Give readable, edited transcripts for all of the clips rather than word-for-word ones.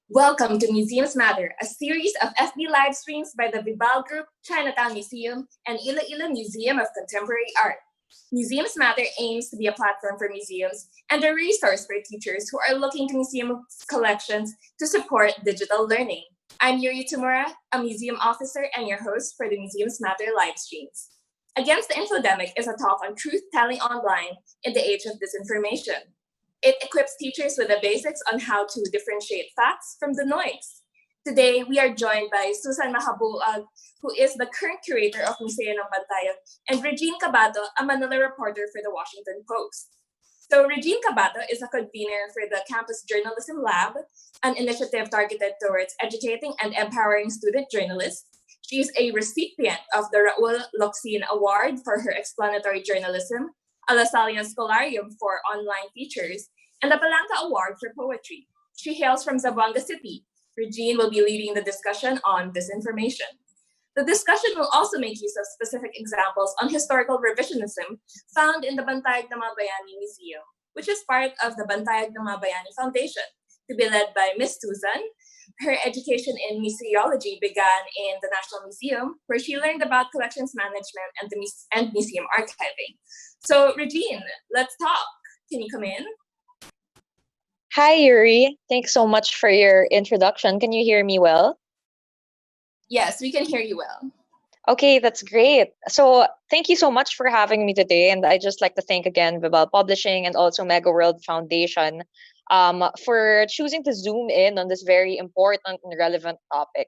Welcome to Museums Matter, a series of FB live streams by the Vibal Group, Chinatown Museum, and Iloilo Museum of Contemporary Art. Museums Matter aims to be a platform for museums and a resource for teachers who are looking to museum collections to support digital learning. I'm Yuri Tamura, a museum officer and your host for the Museums Matter live streams. Against the Infodemic is a talk on truth-telling online in the age of disinformation. It equips teachers with the basics on how to differentiate facts from the noise. Today, we are joined by Susan Mahabuag, who is the current curator of Museo ng Bantayog, and Regine Cabato, a Manila reporter for the Washington Post. So Regine Cabato is a convener for the Campus Journalism Lab, an initiative targeted towards educating and empowering student journalists. She is a recipient of the Raul Locsin Award for her explanatory journalism, a Lasallian Scholarium for online features, and the Palanca Award for poetry. She hails from Zamboanga City. Regine will be leading the discussion on disinformation. The discussion will also make use of specific examples on historical revisionism found in the Bantayog Bayani Museum, which is part of the Bantayog Bayani Foundation, to be led by Ms. Susan. Her education in museology began in the National Museum, where she learned about collections management and museum archiving. So, Regine, let's talk. Can you come in? Hi, Yuri. Thanks so much for your introduction. Can you hear me well? Yes, we can hear you well. Okay, that's great. So thank you so much for having me today. And I just like to thank again Vibal Publishing and also Mega World Foundation for choosing to zoom in on this very important and relevant topic.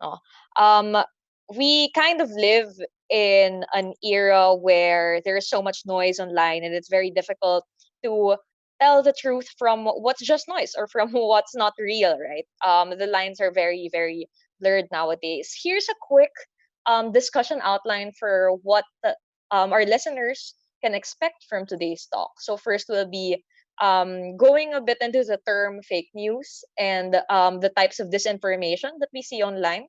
No? Um, we kind of live in an era where there is so much noise online and it's very difficult to tell the truth from what's just noise or from what's not real, right? The lines are very, very blurred nowadays. Here's a quick discussion outline for what our listeners can expect from today's talk. So first will be going a bit into the term fake news and the types of disinformation that we see online.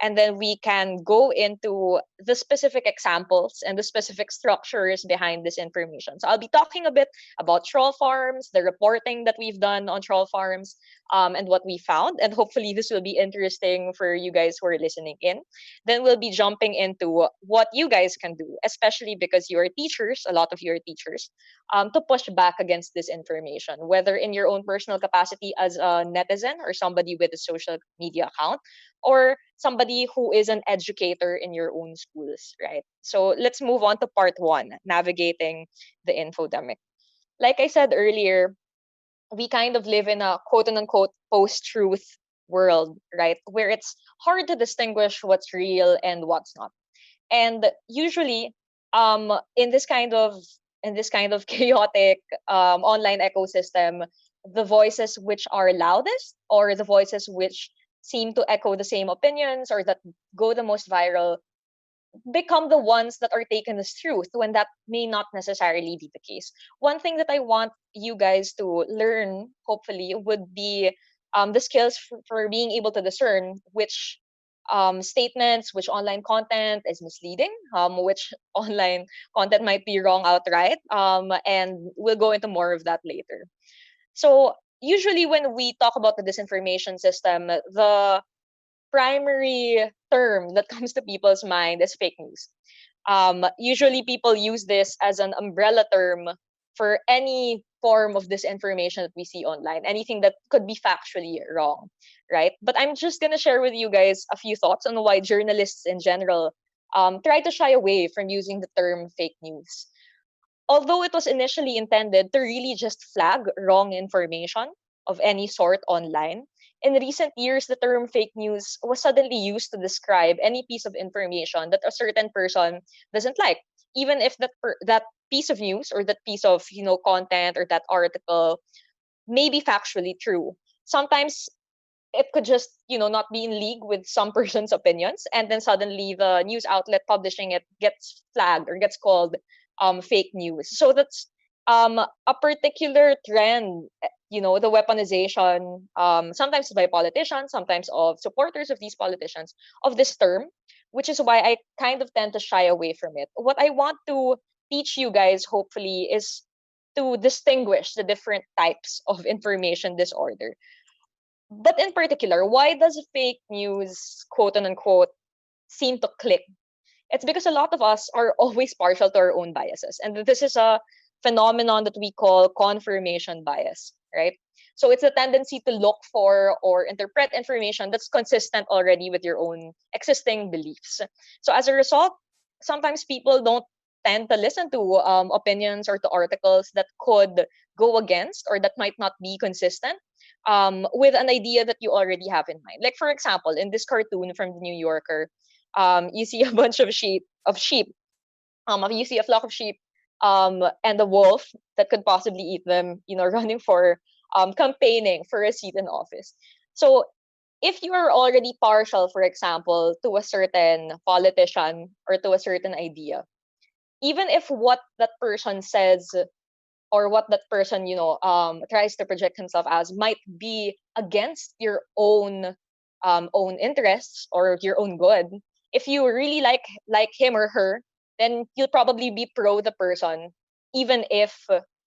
And then we can go into the specific examples and the specific structures behind this information. So I'll be talking a bit about troll farms, the reporting that we've done on troll farms, and what we found. And hopefully this will be interesting for you guys who are listening in. Then we'll be jumping into what you guys can do, especially because you are teachers, a lot of you are teachers, to push back against this information, whether in your own personal capacity as a netizen or somebody with a social media account, or somebody who is an educator in your own schools, right? So let's move on to part one, navigating the infodemic. Like I said earlier, we kind of live in a quote unquote post-truth world, right? Where it's hard to distinguish what's real and what's not. And usually, in this kind of chaotic online ecosystem, the voices which are loudest or the voices which seem to echo the same opinions or that go the most viral become the ones that are taken as truth when that may not necessarily be the case. One thing that I want you guys to learn, hopefully, would be the skills for being able to discern which statements, which online content is misleading, which online content might be wrong outright, and we'll go into more of that later. So usually when we talk about the disinformation system, the primary term that comes to people's mind is fake news. Usually people use this as an umbrella term for any form of disinformation that we see online, anything that could be factually wrong, right? But I'm just going to share with you guys a few thoughts on why journalists in general try to shy away from using the term fake news. Although it was initially intended to really just flag wrong information of any sort online, in recent years, the term fake news was suddenly used to describe any piece of information that a certain person doesn't like, even if that piece of news or that piece of content or that article may be factually true. Sometimes it could just not be in league with some person's opinions, and then suddenly the news outlet publishing it gets flagged or gets called fake news. So that's a particular trend, the weaponization, sometimes by politicians, sometimes of supporters of these politicians, of this term, which is why I kind of tend to shy away from it. What I want to teach you guys, hopefully, is to distinguish the different types of information disorder. But in particular, why does fake news, quote unquote, seem to click? It's because a lot of us are always partial to our own biases. And this is a phenomenon that we call confirmation bias, right? So it's a tendency to look for or interpret information that's consistent already with your own existing beliefs. So as a result, sometimes people don't tend to listen to opinions or to articles that could go against or that might not be consistent with an idea that you already have in mind. Like for example, in this cartoon from the New Yorker, you see a bunch of sheep. You see a flock of sheep, and a wolf that could possibly eat them. Running for campaigning for a seat in office. So if you are already partial, for example, to a certain politician or to a certain idea, even if what that person says or what that person tries to project himself as might be against your own interests or your own good, if you really like him or her, then you'll probably be pro the person, even if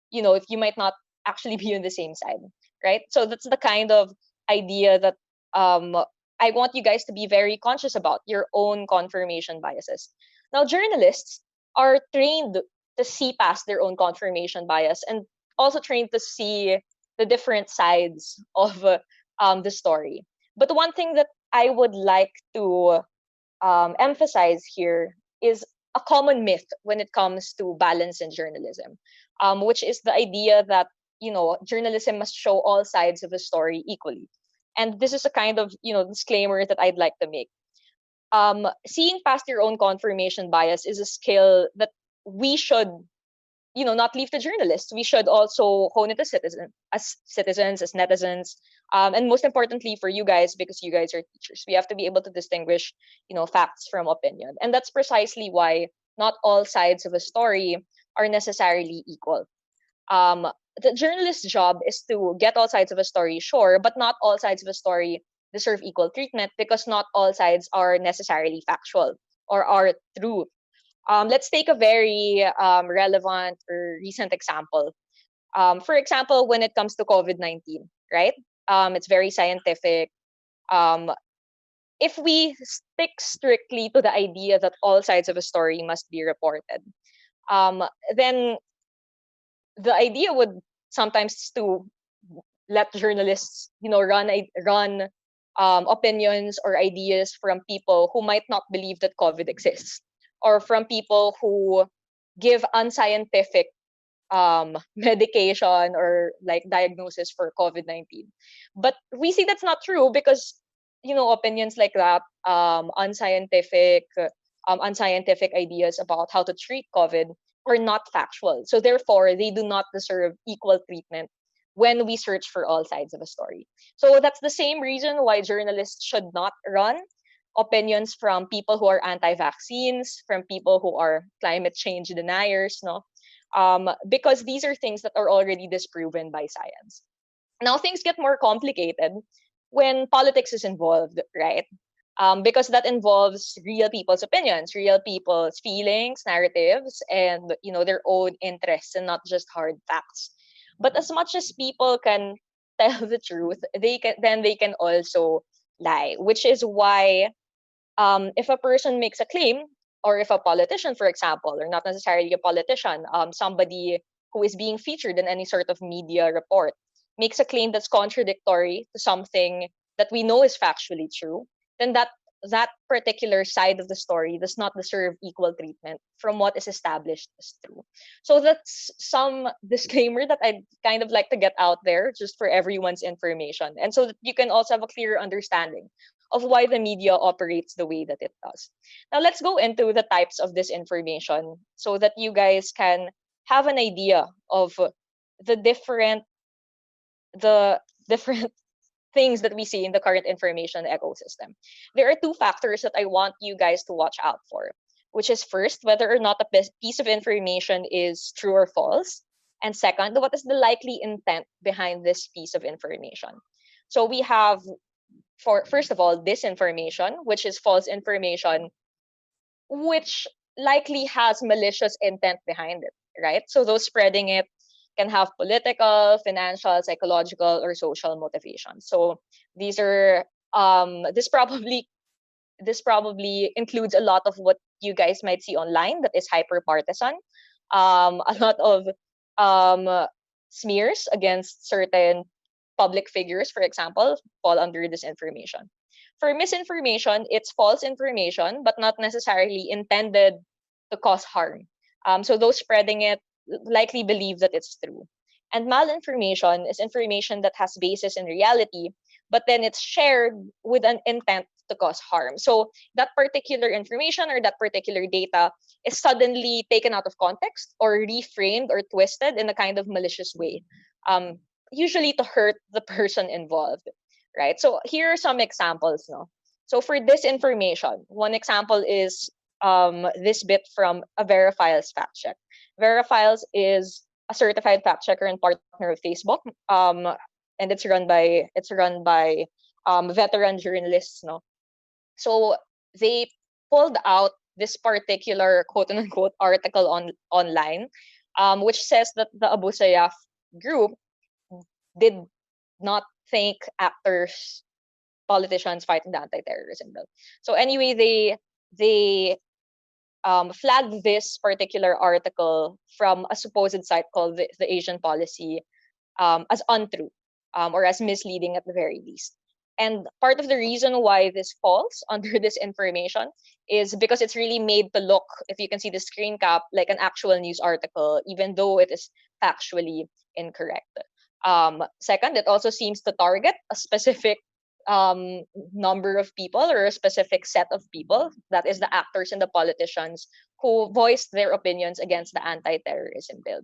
you might not actually be on the same side, right? So that's the kind of idea that um I want you guys to be very conscious about your own confirmation biases. Now, journalists are trained to see past their own confirmation bias and also trained to see the different sides of the story. But one thing that I would like to emphasize here is a common myth when it comes to balance in journalism, which is the idea that journalism must show all sides of a story equally. And this is a kind of disclaimer that I'd like to make. Seeing past your own confirmation bias is a skill that we should not leave to journalists. We should also hone it as citizens, as netizens, and most importantly for you guys, because you guys are teachers. We have to be able to distinguish, facts from opinion, and that's precisely why not all sides of a story are necessarily equal. Um, the journalist's job is to get all sides of a story, sure, but not all sides of a story deserve equal treatment because not all sides are necessarily factual or are true. Let's take a very relevant or recent example. For example, when it comes to COVID-19, right? It's very scientific. Um, if we stick strictly to the idea that all sides of a story must be reported, um, then the idea would sometimes to let journalists, run opinions or ideas from people who might not believe that COVID exists, or from people who give unscientific medication or like diagnosis for COVID-19. But we see that's not true because opinions like that, unscientific ideas about how to treat COVID are not factual. So therefore, they do not deserve equal treatment when we search for all sides of a story. So that's the same reason why journalists should not run opinions from people who are anti-vaccines, from people who are climate change deniers, no? Because these are things that are already disproven by science. Now things get more complicated when politics is involved, right? Because that involves real people's opinions, real people's feelings, narratives, and their own interests, and not just hard facts. But as much as people can tell the truth, they can also lie, which is why if a person makes a claim, or if a politician, for example, or not necessarily a politician, somebody who is being featured in any sort of media report, makes a claim that's contradictory to something that we know is factually true, then that particular side of the story does not deserve equal treatment from what is established as true. So that's some disclaimer that I'd kind of like to get out there just for everyone's information, and so that you can also have a clearer understanding of why the media operates the way that it does. Now let's go into the types of disinformation so that you guys can have an idea of the different the different things that we see in the current information ecosystem. There are two factors that I want you guys to watch out for, which is first, whether or not a piece of information is true or false, and second, what is the likely intent behind this piece of information. So we have, for first of all, disinformation, which is false information, which likely has malicious intent behind it, right? So those spreading it can have political, financial, psychological, or social motivations. So these are this probably includes a lot of what you guys might see online that is hyper partisan. A lot of um, smears against certain public figures, for example, fall under disinformation. For misinformation, it's false information, but not necessarily intended to cause harm. So those spreading it likely believe that it's true. And malinformation is information that has basis in reality, but then it's shared with an intent to cause harm. So that particular information or that particular data is suddenly taken out of context or reframed or twisted in a kind of malicious way, um, usually to hurt the person involved, right? So here are some examples. No? So for disinformation, one example is this bit from a Verifiles fact check. Verifiles is a certified fact checker and partner of Facebook, and it's run by veteran journalists. No, so they pulled out this particular quote unquote article online, which says that the Abu Sayyaf group did not thank actors, politicians fighting the anti-terrorism bill. So anyway, they flagged this particular article from a supposed site called the Asian Policy as untrue, or as misleading at the very least. And part of the reason why this falls under this information is because it's really made to look, if you can see the screen cap, like an actual news article, even though it is factually incorrect. Second, it also seems to target a specific number of people or a specific set of people, that is the actors and the politicians who voiced their opinions against the anti-terrorism bill.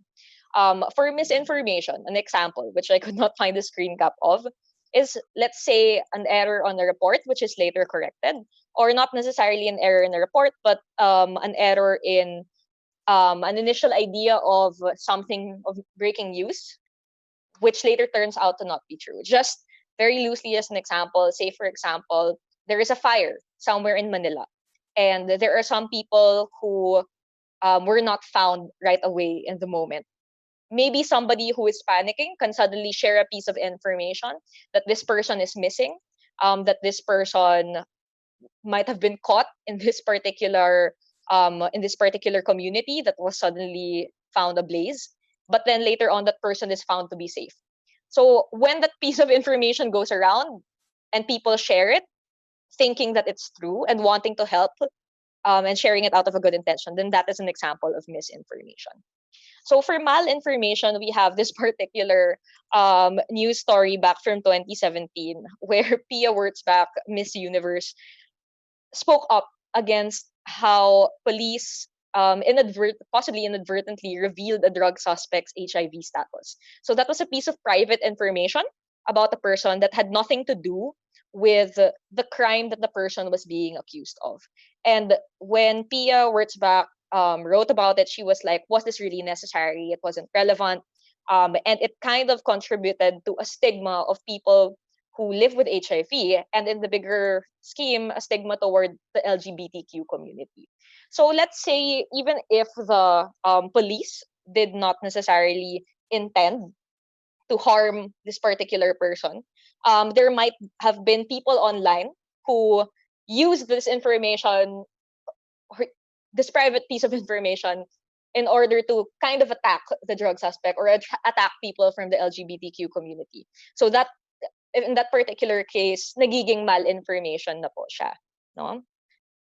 For misinformation, an example, which I could not find the screen cap of, is, let's say, an error on a report, which is later corrected, or not necessarily an error in a report, but an error in an initial idea of something of breaking news, which later turns out to not be true. Just very loosely as an example, say for example, there is a fire somewhere in Manila, and there are some people who were not found right away in the moment. Maybe somebody who is panicking can suddenly share a piece of information that this person is missing, that this person might have been caught in this particular community that was suddenly found ablaze, but then later on that person is found to be safe. So when that piece of information goes around and people share it, thinking that it's true and wanting to help, and sharing it out of a good intention, then that is an example of misinformation. So for malinformation, we have this particular news story back from 2017 where Pia Wurtzbach, Miss Universe, spoke up against how police possibly inadvertently revealed a drug suspect's HIV status. So that was a piece of private information about a person that had nothing to do with the crime that the person was being accused of. And when Pia Wurtzbach wrote about it, she was like, was this really necessary? It wasn't relevant. And it kind of contributed to a stigma of people who live with HIV, and in the bigger scheme, a stigma toward the LGBTQ community. So let's say even if the police did not necessarily intend to harm this particular person, there might have been people online who use this information, or this private piece of information, in order to kind of attack the drug suspect or attack people from the LGBTQ community. So that, in that particular case, nagiging malinformation na po siya, no?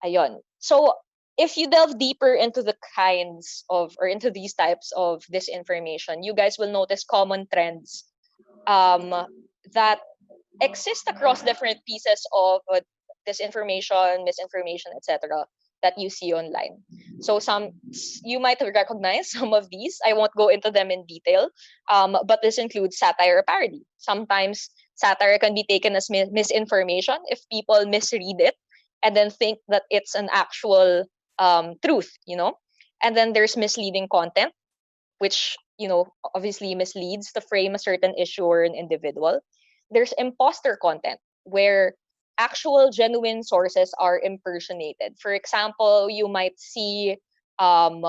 Ayun. So if you delve deeper into the kinds of, or into these types of disinformation, you guys will notice common trends um, that exist across different pieces of disinformation, misinformation, etc. that you see online. So you might recognize some of these. I won't go into them in detail, but this includes satire or parody. Sometimes satire can be taken as misinformation if people misread it and then think that it's an actual truth, And then there's misleading content, which, obviously misleads to frame a certain issue or an individual. There's imposter content, where actual genuine sources are impersonated. For example, you might see um,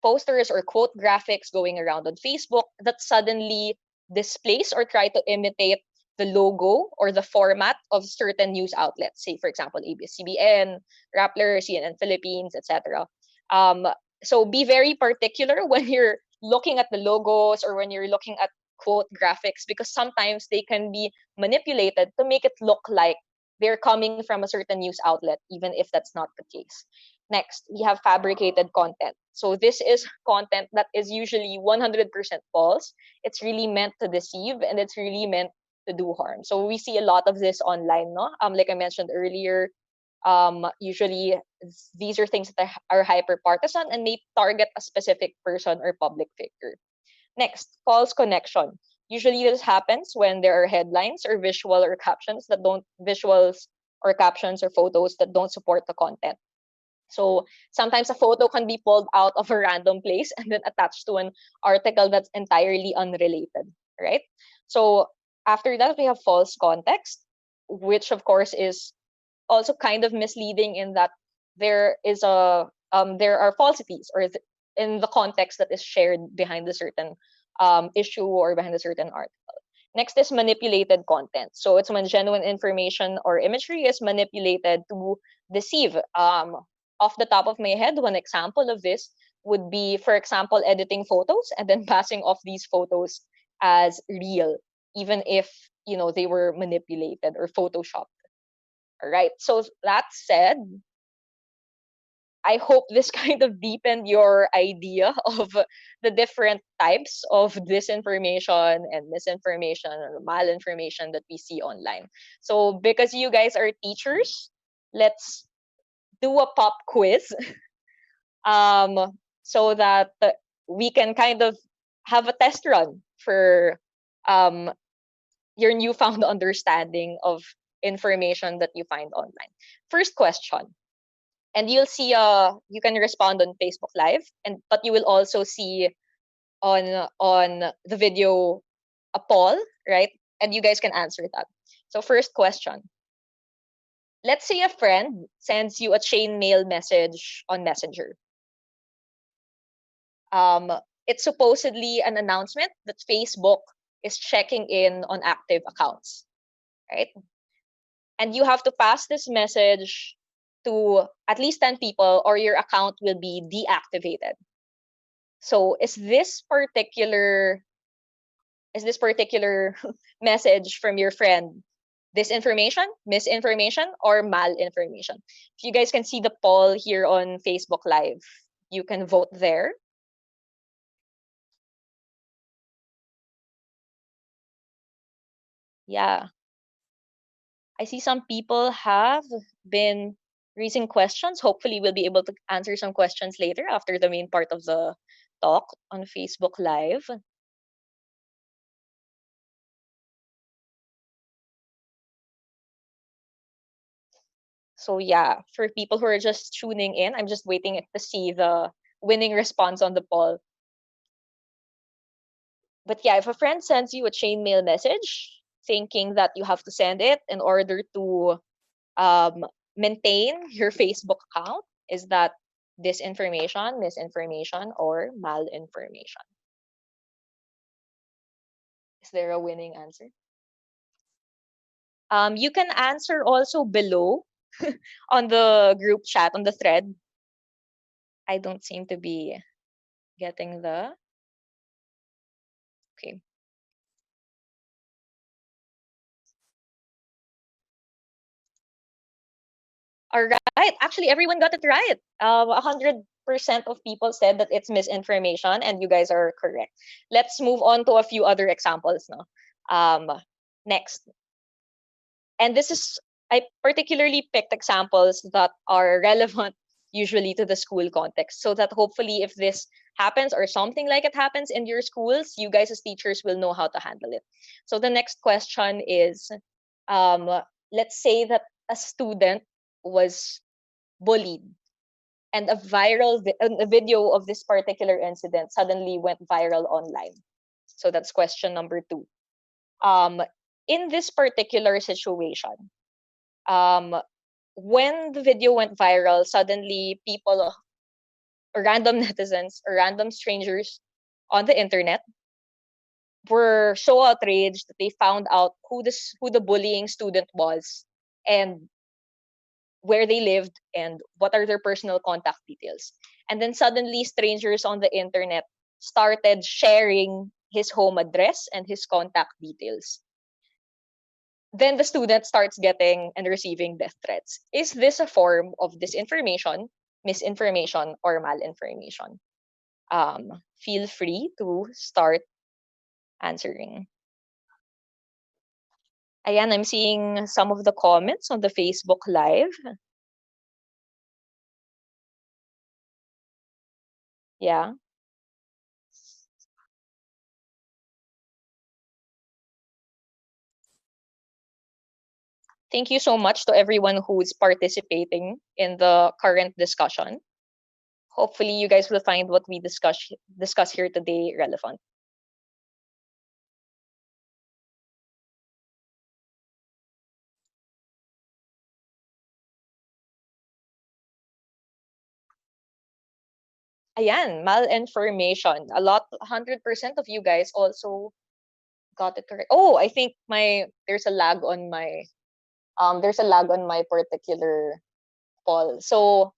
posters or quote graphics going around on Facebook that suddenly displace or try to imitate the logo or the format of certain news outlets, say for example ABS-CBN, Rappler, CNN Philippines, etc. Um, so be very particular when you're looking at the logos or when you're looking at quote graphics, because sometimes they can be manipulated to make it look like they're coming from a certain news outlet, even if that's not the case. Next, we have fabricated content. So this is content that is usually 100% false. It's really meant to deceive and it's really meant to do harm. So we see a lot of this online, no? Like I mentioned earlier, usually these are things that are hyper partisan and may target a specific person or public figure. Next, false connection. Usually this happens when there are headlines or visuals or captions or photos that don't support the content. So sometimes a photo can be pulled out of a random place and then attached to an article that's entirely unrelated, right? So after that, we have false context, which of course is also kind of misleading in that there are falsities in the context that is shared behind a certain issue or behind a certain article. Next is manipulated content. So it's when genuine information or imagery is manipulated to deceive. Off the top of my head, one example of this would be, for example, editing photos and then passing off these photos as real, even if they were manipulated or photoshopped. All right. So that said, I hope this kind of deepened your idea of the different types of disinformation and misinformation or malinformation that we see online. So because you guys are teachers, let's do a pop quiz so that we can kind of have a test run for um, your newfound understanding of information that you find online. First question. And you'll see you can respond on Facebook Live, but you will also see on the video a poll, right? And you guys can answer that. So first question. Let's say a friend sends you a chain mail message on Messenger. It's supposedly an announcement that Facebook is checking in on active accounts, right? And you have to pass this message to at least 10 people or your account will be deactivated. So is this particular message from your friend disinformation, misinformation, or malinformation? If you guys can see the poll here on Facebook Live, you can vote there. Yeah. I see some people have been raising questions. Hopefully, we'll be able to answer some questions later after the main part of the talk on Facebook Live. So yeah, for people who are just tuning in, I'm just waiting to see the winning response on the poll. But yeah, if a friend sends you a chain mail message thinking that you have to send it in order to um, maintain your Facebook account, is that disinformation, misinformation, or malinformation? Is there a winning answer? You can answer also below on the group chat, on the thread. I don't seem to be getting the... Okay. All right. Actually, everyone got it right. 100% of people said that it's misinformation, and you guys are correct. Let's move on to a few other examples now. Next. And I particularly picked examples that are relevant usually to the school context, so that hopefully if this happens or something like it happens in your schools, you guys as teachers will know how to handle it. So the next question is, um, let's say that a student was bullied and a video of this particular incident suddenly went viral online. So that's question number 2. In this particular situation, when the video went viral, suddenly people random netizens or random strangers on the internet were so outraged that they found out who the bullying student was and where they lived and what are their personal contact details. And then suddenly strangers on the internet started sharing his home address and his contact details. Then the student starts getting and receiving death threats. Is this a form of disinformation, misinformation, or malinformation? Feel free to start answering. Ayan, I'm seeing some of the comments on the Facebook Live. Yeah. Thank you so much to everyone who's participating in the current discussion. Hopefully, you guys will find what we discuss here today relevant. Ayan, malinformation. 100% of you guys also got it correct. Oh, I think there's a lag on my particular poll. So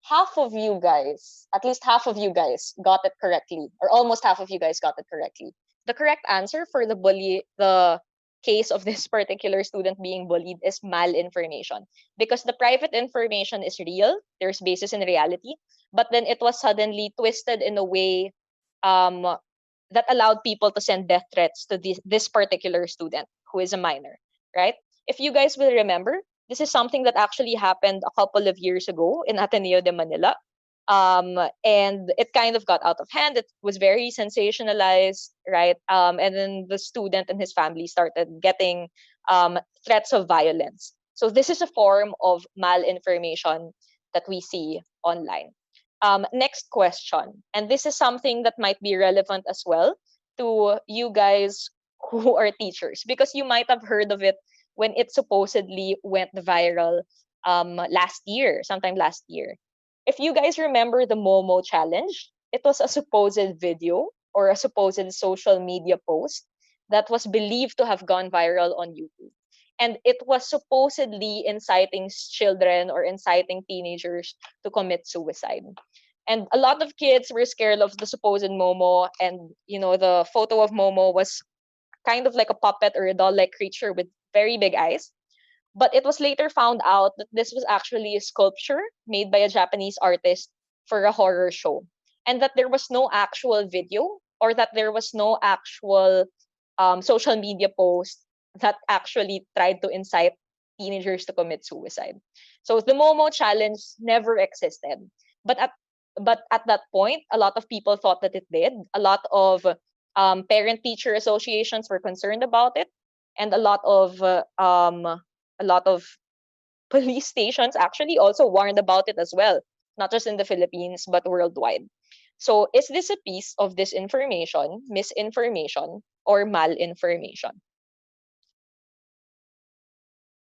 half of you guys, at least half of you guys got it correctly, or almost half of you guys got it correctly. The correct answer for the case of this particular student being bullied is malinformation, because the private information is real, there's basis in reality, but then it was suddenly twisted in a way um, that allowed people to send death threats to this particular student who is a minor, right? If you guys will remember, this is something that actually happened a couple of years ago in Ateneo de Manila. And it kind of got out of hand. It was very sensationalized, right? And then the student and his family started getting threats of violence. So this is a form of malinformation that we see online. Next question, and this is something that might be relevant as well to you guys who are teachers, because you might have heard of it when it supposedly went viral sometime last year. If you guys remember the Momo challenge, it was a supposed video or a supposed social media post that was believed to have gone viral on YouTube. And it was supposedly inciting children or inciting teenagers to commit suicide. And a lot of kids were scared of the supposed Momo, and the photo of Momo was kind of like a puppet or a doll-like creature with very big eyes. But it was later found out that this was actually a sculpture made by a Japanese artist for a horror show, and that there was no actual video, or that there was no actual social media post that actually tried to incite teenagers to commit suicide. So the Momo challenge never existed. But at that point, a lot of people thought that it did. A lot of parent-teacher associations were concerned about it, and a lot of police stations actually also warned about it as well, not just in the Philippines but worldwide. So is this a piece of disinformation, misinformation, or malinformation?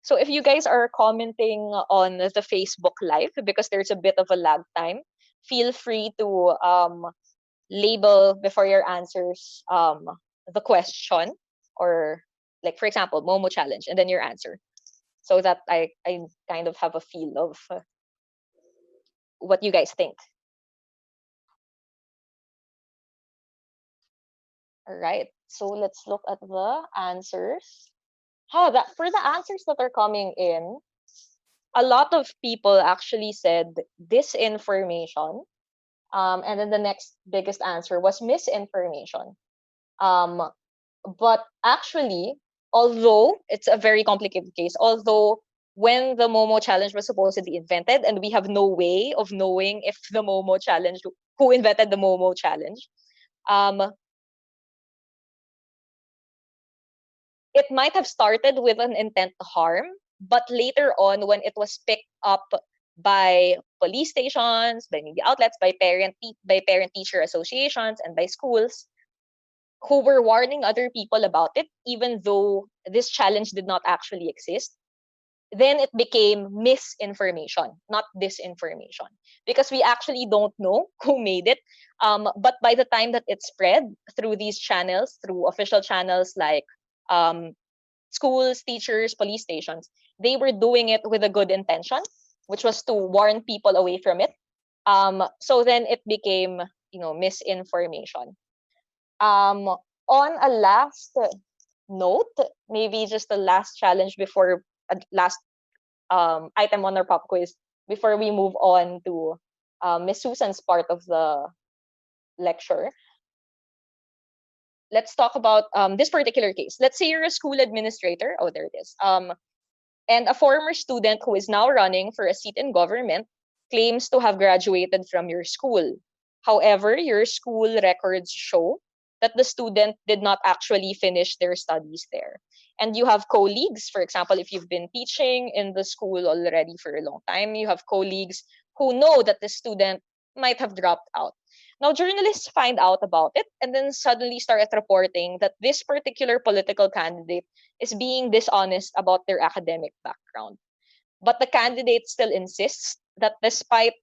So if you guys are commenting on the Facebook Live, because there's a bit of a lag time, feel free to label before your answers the question, or like, for example, Momo challenge, and then your answer, so that I kind of have a feel of what you guys think. All right, so let's look at the answers. That for the answers that are coming in, a lot of people actually said disinformation, and then the next biggest answer was misinformation. Um, but actually, although it's a very complicated case, although when the Momo challenge was supposedly invented, and we have no way of knowing if the Momo challenge, who invented the Momo challenge, um, it might have started with an intent to harm, but later on, when it was picked up by police stations, by media outlets, by parent-teacher associations, and by schools, who were warning other people about it, even though this challenge did not actually exist, then it became misinformation, not disinformation, because we actually don't know who made it. But by the time that it spread through these channels, through official channels like um, schools, teachers, police stations, they were doing it with a good intention, which was to warn people away from it. So then it became, misinformation. On a last note, maybe just the last challenge before last item on our pop quiz before we move on to Miss Susan's part of the lecture. Let's talk about this particular case. Let's say you're a school administrator. Oh, there it is. And a former student who is now running for a seat in government claims to have graduated from your school. However, your school records show that the student did not actually finish their studies there. And you have colleagues, for example, if you've been teaching in the school already for a long time, you have colleagues who know that the student might have dropped out. Now, journalists find out about it and then suddenly start reporting that this particular political candidate is being dishonest about their academic background. But the candidate still insists that despite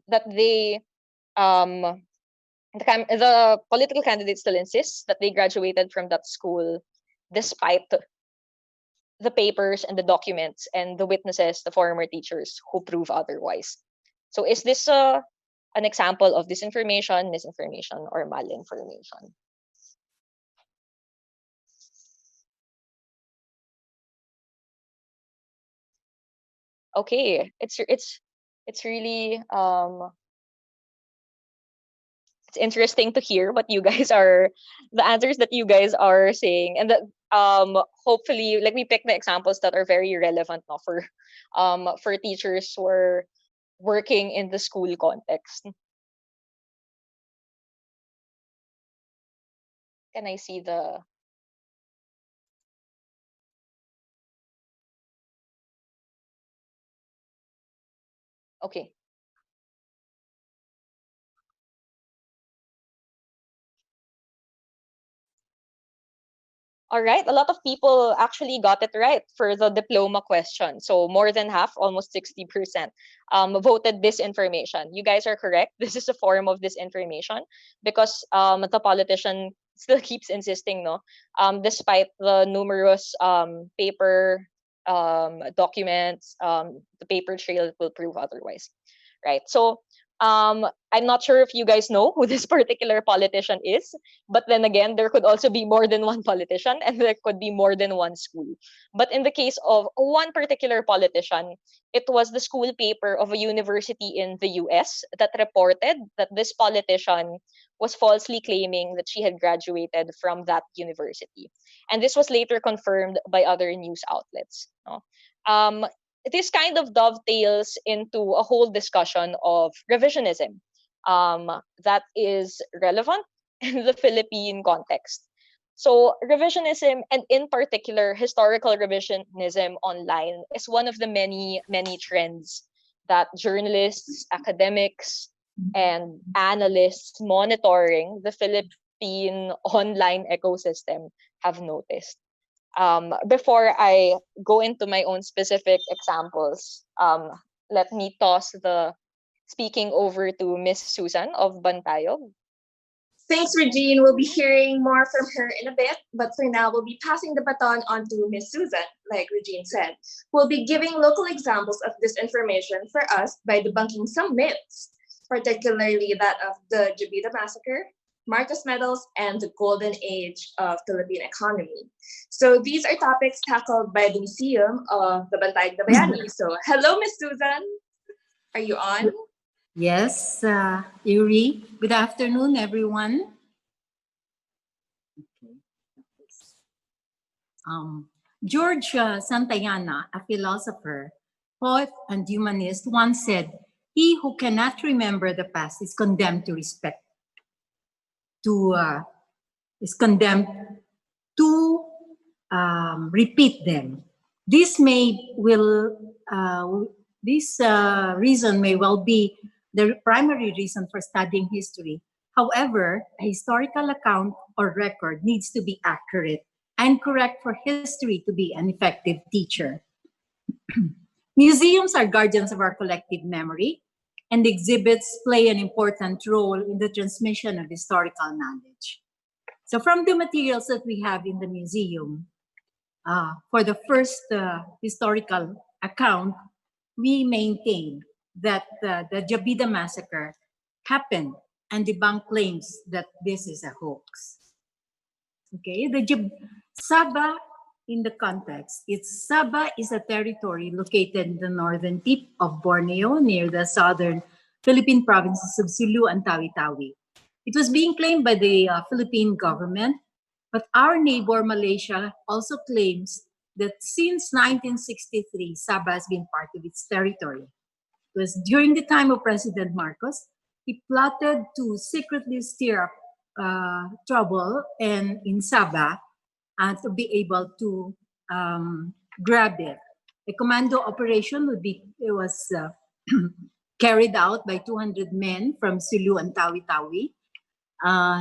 that um, the political candidate still insists that they graduated from that school despite the papers and the documents and the witnesses, the former teachers who prove otherwise. So is this an example of disinformation, misinformation, or malinformation? Okay, it's really it's interesting to hear what you guys are the answers that you guys are saying, and that hopefully, like, we pick the examples that are very relevant now for teachers who are working in the school context. Can I see the okay. All right, a lot of people actually got it right for the diploma question. So more than half, almost 60%, voted disinformation. You guys are correct. This is a form of disinformation because the politician still keeps insisting, no, despite the numerous paper documents, the paper trail will prove otherwise, right? So I'm not sure if you guys know who this particular politician is, but then again, there could also be more than one politician and there could be more than one school. But in the case of one particular politician, it was the school paper of a university in the US that reported that this politician was falsely claiming that she had graduated from that university. And this was later confirmed by other news outlets. No? Um, this kind of dovetails into a whole discussion of revisionism that is relevant in the Philippine context. So, revisionism, and in particular, historical revisionism online, is one of the many, many trends that journalists, academics, and analysts monitoring the Philippine online ecosystem have noticed. Before I go into my own specific examples, let me toss the speaking over to Miss Susan of Bantayog. Thanks, Regine. We'll be hearing more from her in a bit, but for now, we'll be passing the baton on to Miss Susan, like Regine said. We'll be giving local examples of disinformation for us by debunking some myths, particularly that of the Jabidah Massacre, Marcos medals, and the golden age of Philippine economy. So these are topics tackled by the Museum of the Bantayog the Bayani. So hello, Miss Susan. Are you on? Yes, Yuri. Good afternoon, everyone. Okay. George Santayana, a philosopher, poet, and humanist, once said, "He who cannot remember the past is condemned to respect, is condemned to repeat them." This reason may well be the primary reason for studying history. However, a historical account or record needs to be accurate and correct for history to be an effective teacher. Museums are guardians of our collective memory, and exhibits play an important role in the transmission of historical knowledge. So from the materials that we have in the museum, for the first historical account, we maintain that the Jabidah Massacre happened and debunk claims that this is a hoax. Okay, Sabah, in the context, Sabah is a territory located in the northern tip of Borneo near the southern Philippine provinces of Sulu and Tawi-Tawi. It was being claimed by the Philippine government, but our neighbor Malaysia also claims that since 1963, Sabah has been part of its territory. It was during the time of President Marcos. He plotted to secretly stir up trouble in Sabah and to be able to grab it. A commando operation was carried out by 200 men from Sulu and Tawi-Tawi.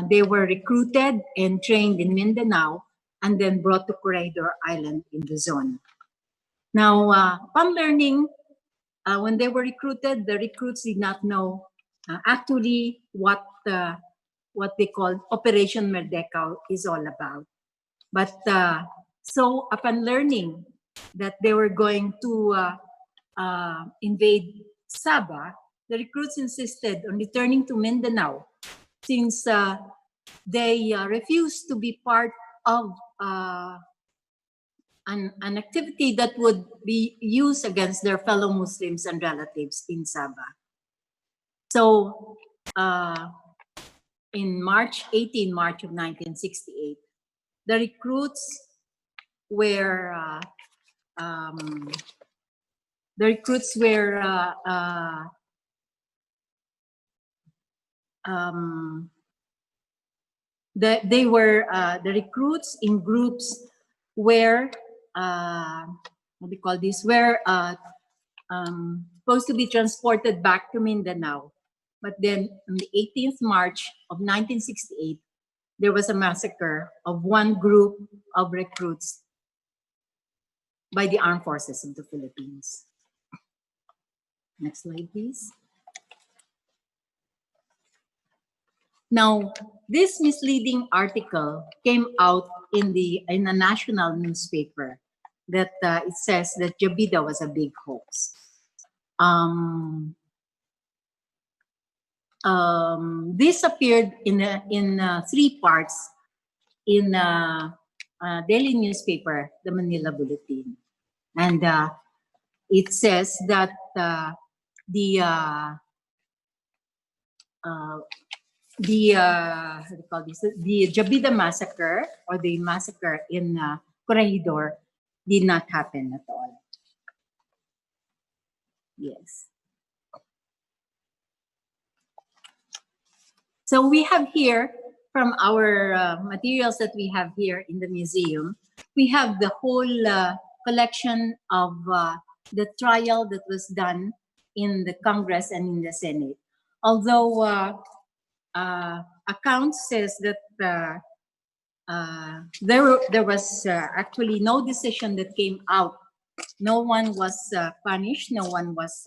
They were recruited and trained in Mindanao and then brought to Corregidor Island in Luzon. Now, upon learning, when they were recruited, the recruits did not know actually what they call Operation Merdeka is all about. But so upon learning that they were going to invade Sabah, the recruits insisted on returning to Mindanao since they refused to be part of an activity that would be used against their fellow Muslims and relatives in Sabah. So in March of 1968, the recruits were the recruits in groups were what we call this were supposed to be transported back to Mindanao, but then on the 18th March of 1968, there was a massacre of one group of recruits by the armed forces of the Philippines. Next slide, please. Now, this misleading article came out in a national newspaper that it says that Jabidah was a big hoax. This appeared in 3 parts in a daily newspaper, the Manila Bulletin, and it says that what do you call this? The Jabidah Massacre, or the massacre in Corregidor, did not happen at all. Yes. So we have here, from our materials that we have here in the museum, we have the whole collection of the trial that was done in the Congress and in the Senate. Although account says that there was actually no decision that came out. No one was punished. No one was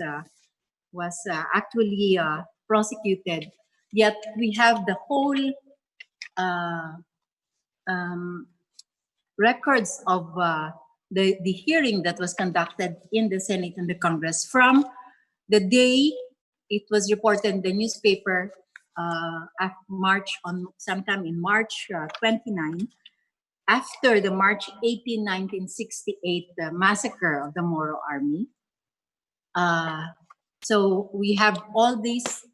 actually prosecuted. Yet we have the whole records of the hearing that was conducted in the Senate and the Congress from the day it was reported in the newspaper sometime in March 29, after the March 18, 1968 massacre of the Moro Army. So we have all these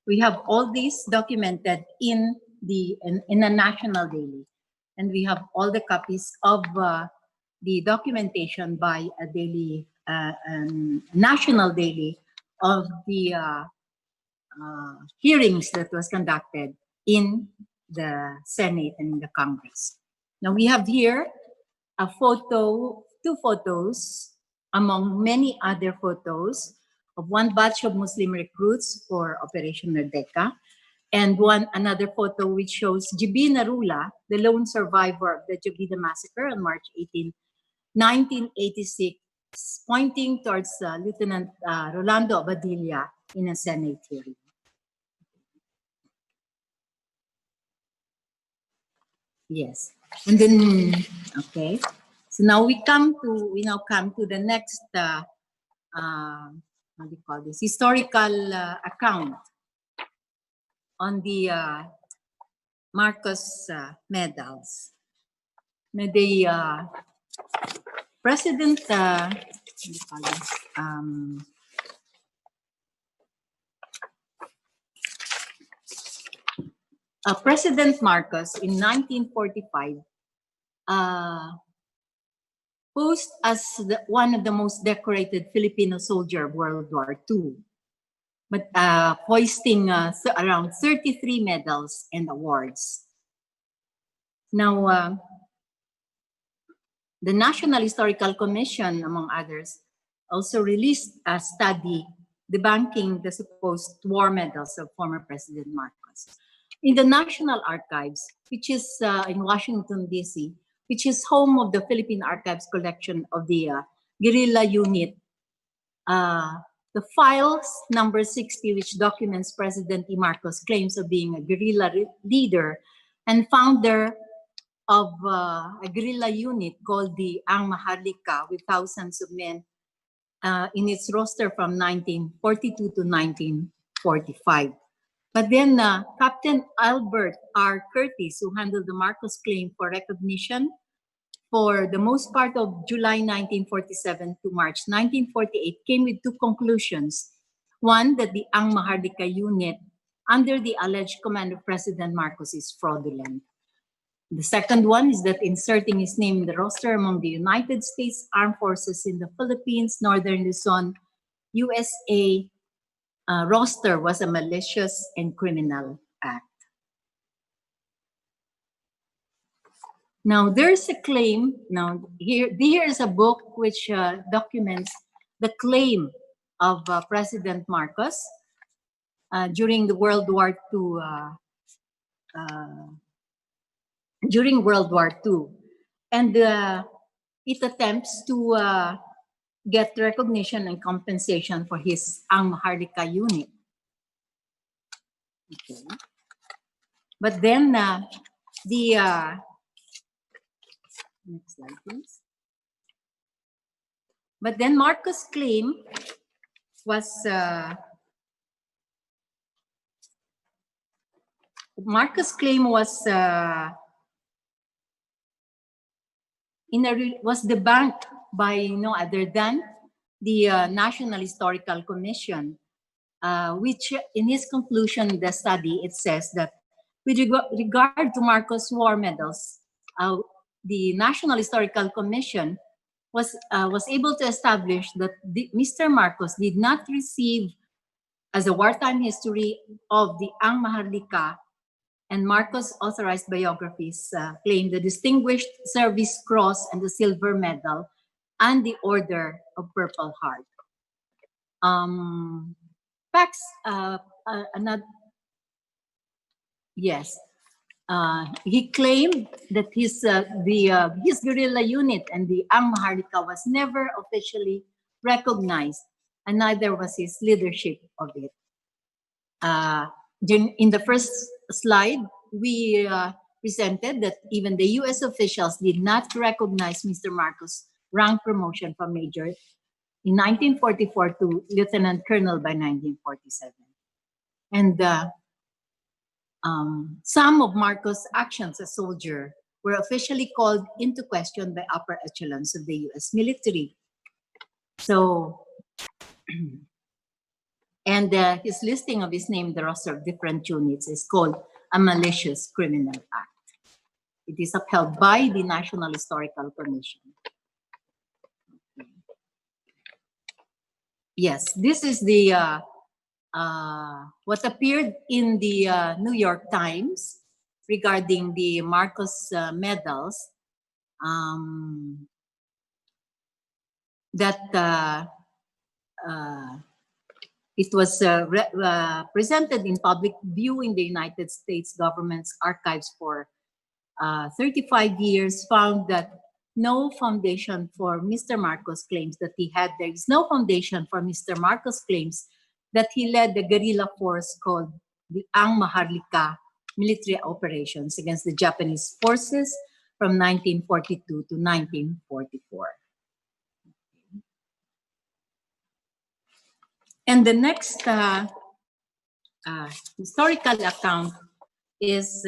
we have all these documented in a national daily, and we have all the copies of the documentation by a daily national daily of the hearings that was conducted in the Senate and in the Congress. Now we have here a photo, 2 photos among many other photos of one batch of Muslim recruits for Operation Merdeka, And another photo which shows Jabidah Rula, the lone survivor of the Jabidah Massacre on March 18, 1986, pointing towards Lieutenant Rolando Abadilla in a Senate hearing. Yes, and then okay. So now we now come to the next how do you call this, historical account on the Marcos medals. Now the President, what do you call this? President Marcos in 1945 posed as one of the most decorated Filipino soldier of World War II, but hoisting around 33 medals and awards. Now, the National Historical Commission, among others, also released a study debunking the supposed war medals of former President Marcos. In the National Archives, which is in Washington, D.C., which is home of the Philippine Archives collection of the guerrilla unit, the files number 60, which documents President Marcos' claims of being a guerrilla leader and founder of a guerrilla unit called the Ang Maharlika, with thousands of men in its roster from 1942 to 1945. But then Captain Albert R. Curtis, who handled the Marcos claim for recognition for the most part of July 1947 to March 1948, came with two conclusions. One, that the Ang Maharlika unit under the alleged command of President Marcos is fraudulent. The second one is that inserting his name in the roster among the United States Armed Forces in the Philippines, Northern Luzon, USA roster was a malicious and criminal act. Now, there's a claim. Now, here is a book which documents the claim of President Marcos during the World War II. During World War II, and it attempts to get recognition and compensation for his Ang Maharlika unit. Okay. But then the next slide, please. But then Marcos' claim was was debunked by no other than the National Historical Commission, which in his conclusion in the study, it says that with regard to Marcos' war medals, the National Historical Commission was able to establish that Mr. Marcos did not receive, as a wartime history of the Ang Maharlika and Marcos' authorized biographies claim the Distinguished Service Cross and the Silver Medal and the Order of Purple Heart. Facts, another, yes. He claimed that his guerrilla unit and the Ang Maharlika was never officially recognized, and neither was his leadership of it. In the first slide, we presented that even the U.S. officials did not recognize Mr. Marcos' rank promotion from major in 1944 to lieutenant colonel by 1947. And some of Marcos' actions as soldier were officially called into question by upper echelons of the U.S. military. So, and his listing of his name in the roster of different units is called a malicious criminal act. It is upheld by the National Historical Commission. Yes, this is the what appeared in the New York Times regarding the Marcos medals, that It was presented in public view in the United States government's archives for 35 years, found that no foundation for Mr. Marcos claims that he had. There is no foundation for Mr. Marcos claims that he led the guerrilla force called the Ang Maharlika military operations against the Japanese forces from 1942 to 1944. And the next historical account is,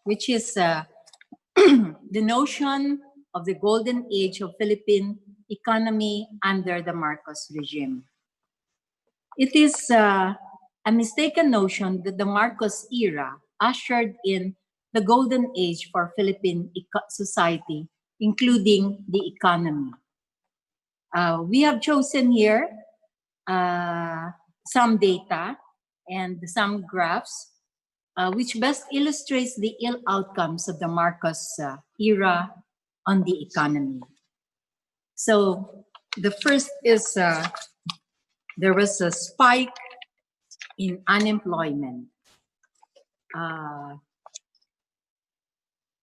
which is the notion of the golden age of Philippine economy under the Marcos regime. It is a mistaken notion that the Marcos era ushered in the golden age for Philippine society, including the economy. We have chosen here some data and some graphs which best illustrates the ill outcomes of the Marcos era on the economy. So the first is there was a spike in unemployment.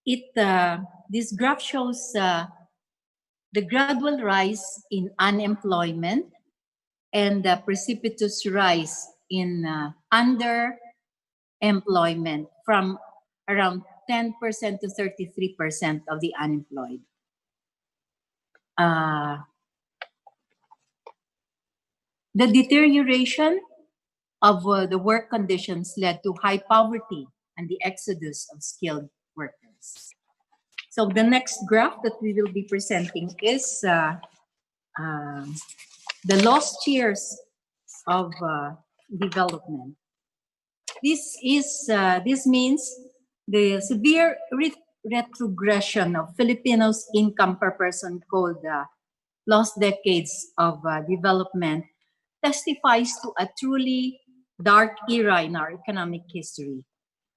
This graph shows the gradual rise in unemployment and the precipitous rise in underemployment from around 10% to 33% of the unemployed. The deterioration of the work conditions led to high poverty and the exodus of skilled workers. So the next graph that we will be presenting is the lost years of development. This means the severe retrogression of Filipinos' income per person, called lost decades of development, testifies to a truly dark era in our economic history.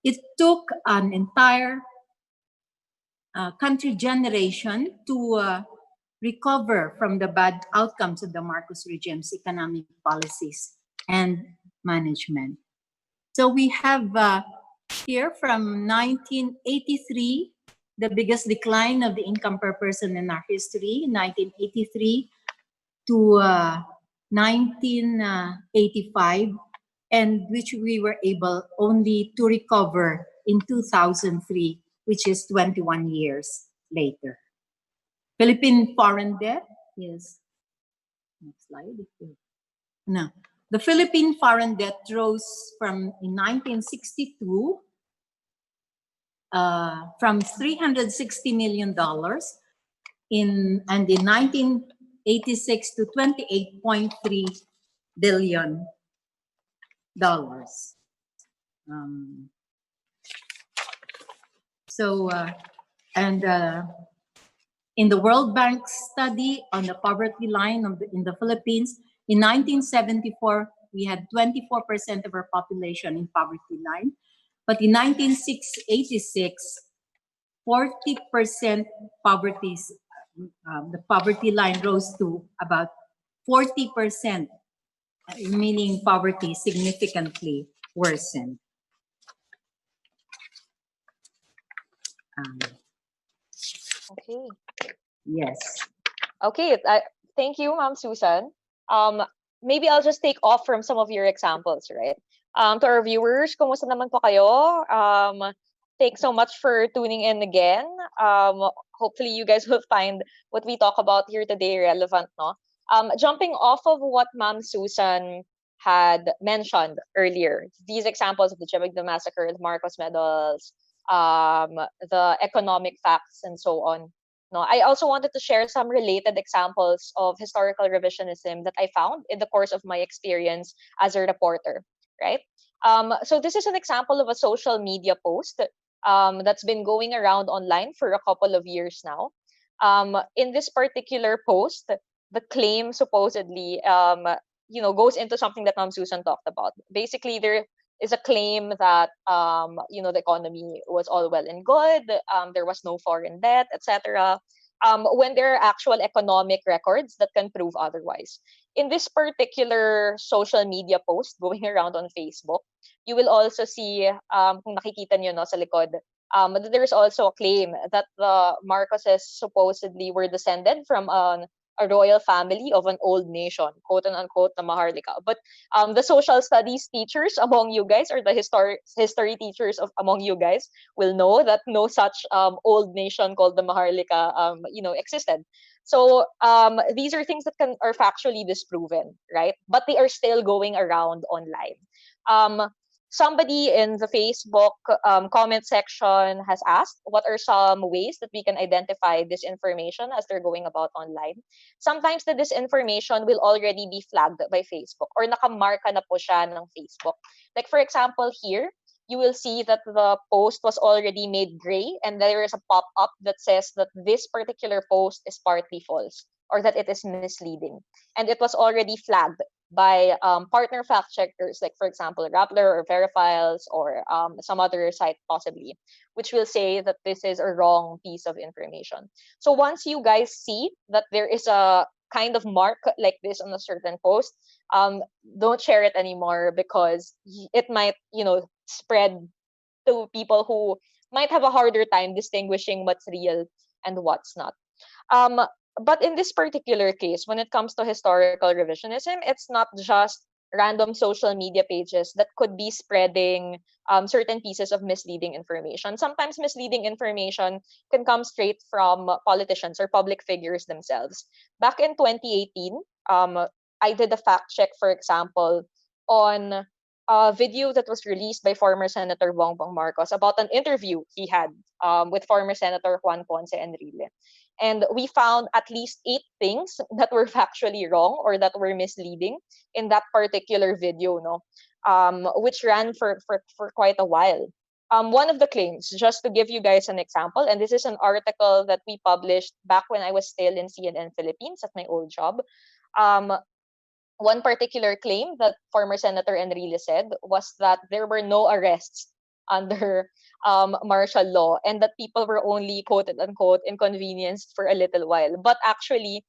It took an entire country generation to recover from the bad outcomes of the Marcos regime's economic policies and management. So we have here from 1983, the biggest decline of the income per person in our history, 1983 to 1985, and which we were able only to recover in 2003, which is 21 years later. Philippine foreign debt is, next slide. No. The Philippine foreign debt rose from in 1962 from $360 million in 1986 to $28.3 billion. In the World Bank study on the poverty line in the Philippines, in 1974, we had 24% of our population in poverty line. But in 1986, 40% poverty, the poverty line rose to about 40%, meaning poverty significantly worsened. Okay. Yes. Okay. Thank you, Ma'am Susan. Maybe I'll just take off from some of your examples, right? To our viewers, kumusta naman po kayo? Thanks so much for tuning in again. Hopefully you guys will find what we talk about here today relevant, no? Jumping off of what Ma'am Susan had mentioned earlier, these examples of the Jabidah Massacre, the Marcos medals, the economic facts, and so on. No, I also wanted to share some related examples of historical revisionism that I found in the course of my experience as a reporter, right? So this is an example of a social media post that's been going around online for a couple of years now. In this particular post, the claim supposedly, goes into something that Ma'am Susan talked about. Basically, there is a claim that the economy was all well and good, there was no foreign debt, etc. When there are actual economic records that can prove otherwise. in this particular social media post going around on Facebook, you will also see, kung nakikita nyo no, sa likod, there's also a claim that the Marcoses supposedly were descended from a royal family of an old nation, quote and unquote, the Maharlika. But the social studies teachers among you guys, or the history teachers among you guys, will know that no such old nation called the Maharlika, existed. So these are things that are factually disproven, right? But they are still going around online. Somebody in the Facebook comment section has asked, what are some ways that we can identify disinformation as they're going about online? Sometimes the disinformation will already be flagged by Facebook or nakamarka na po siya ng Facebook. Like for example here, you will see that the post was already made gray and there is a pop-up that says that this particular post is partly false or that it is misleading. And it was already flagged by partner fact checkers, like for example, Rappler or Verifiles or some other site possibly, which will say that this is a wrong piece of information. So once you guys see that there is a kind of mark like this on a certain post, don't share it anymore because it might, spread to people who might have a harder time distinguishing what's real and what's not. But in this particular case, when it comes to historical revisionism, it's not just random social media pages that could be spreading certain pieces of misleading information. Sometimes misleading information can come straight from politicians or public figures themselves. Back in 2018, I did a fact check, for example, on a video that was released by former Senator Bongbong Marcos about an interview he had with former Senator Juan Ponce Enrile. And we found at least 8 things that were factually wrong or that were misleading in that particular video, no, which ran for quite a while. One of the claims, just to give you guys an example, and this is an article that we published back when I was still in CNN Philippines at my old job. One particular claim that former Senator Enrile said was that there were no arrests under martial law and that people were only quote unquote inconvenienced for a little while. But actually,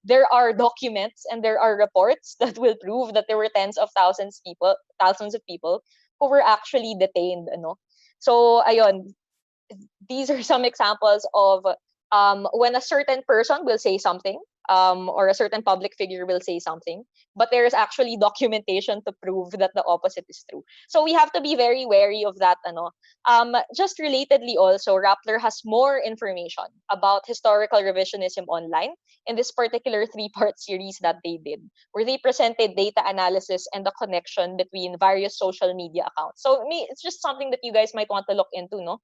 there are documents and there are reports that will prove that there were thousands of people who were actually detained. So, ayun, these are some examples of when a certain person will say something, or a certain public figure will say something, but there is actually documentation to prove that the opposite is true. So we have to be very wary of that. Just relatedly also, Rappler has more information about historical revisionism online in this particular 3-part series that they did, where they presented data analysis and the connection between various social media accounts. So it's just something that you guys might want to look into, no?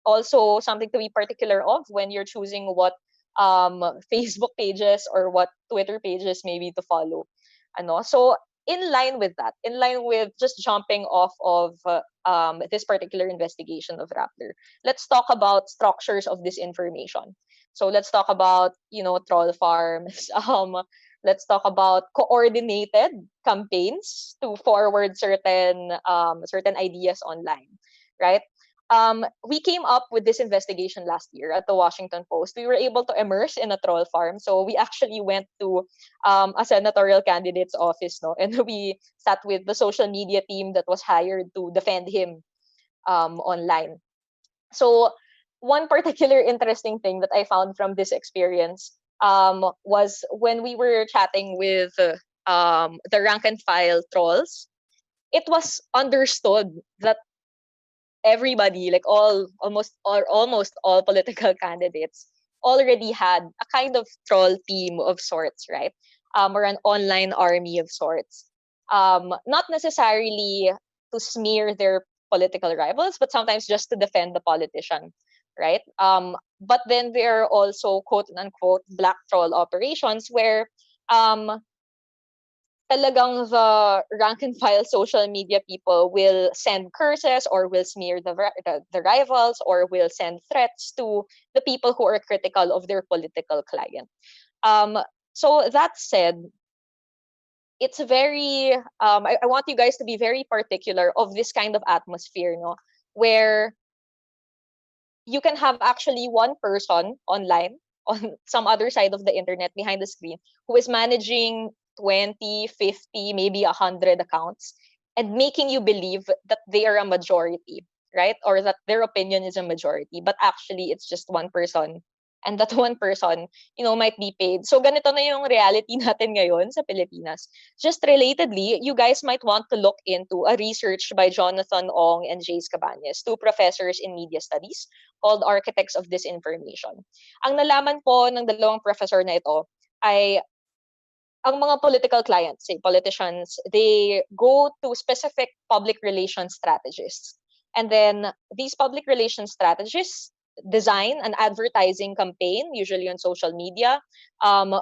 Also something to be particular of when you're choosing what Facebook pages or what Twitter pages maybe to follow. So in line with that, in line with just jumping off of this particular investigation of Rappler, let's talk about structures of disinformation. So let's talk about, troll farms. Let's talk about coordinated campaigns to forward certain ideas online, right? We came up with this investigation last year at the Washington Post. We were able to immerse in a troll farm. So we actually went to a senatorial candidate's office, no, and we sat with the social media team that was hired to defend him online. So one particular interesting thing that I found from this experience was when we were chatting with the rank and file trolls, it was understood that everybody, like almost all political candidates already had a kind of troll team of sorts, right? Or an online army of sorts. Not necessarily to smear their political rivals, but sometimes just to defend the politician, right? But then there are also quote unquote black troll operations where talagang the rank and file social media people will send curses or will smear the rivals or will send threats to the people who are critical of their political client. So that said, it's very I want you guys to be very particular of this kind of atmosphere, where you can have actually one person online on some other side of the internet behind the screen who is managing 20, 50, maybe 100 accounts and making you believe that they are a majority, right? Or that their opinion is a majority, but actually it's just one person. And that one person, might be paid. So ganito na yung reality natin ngayon sa Pilipinas. Just relatedly, you guys might want to look into a research by Jonathan Ong and Jace Cabañas, two professors in media studies called Architects of Disinformation. Ang nalaman po ng dalawang professor na ito ay ang mga political clients, say politicians, they go to specific public relations strategists. And then these public relations strategists design an advertising campaign, usually on social media,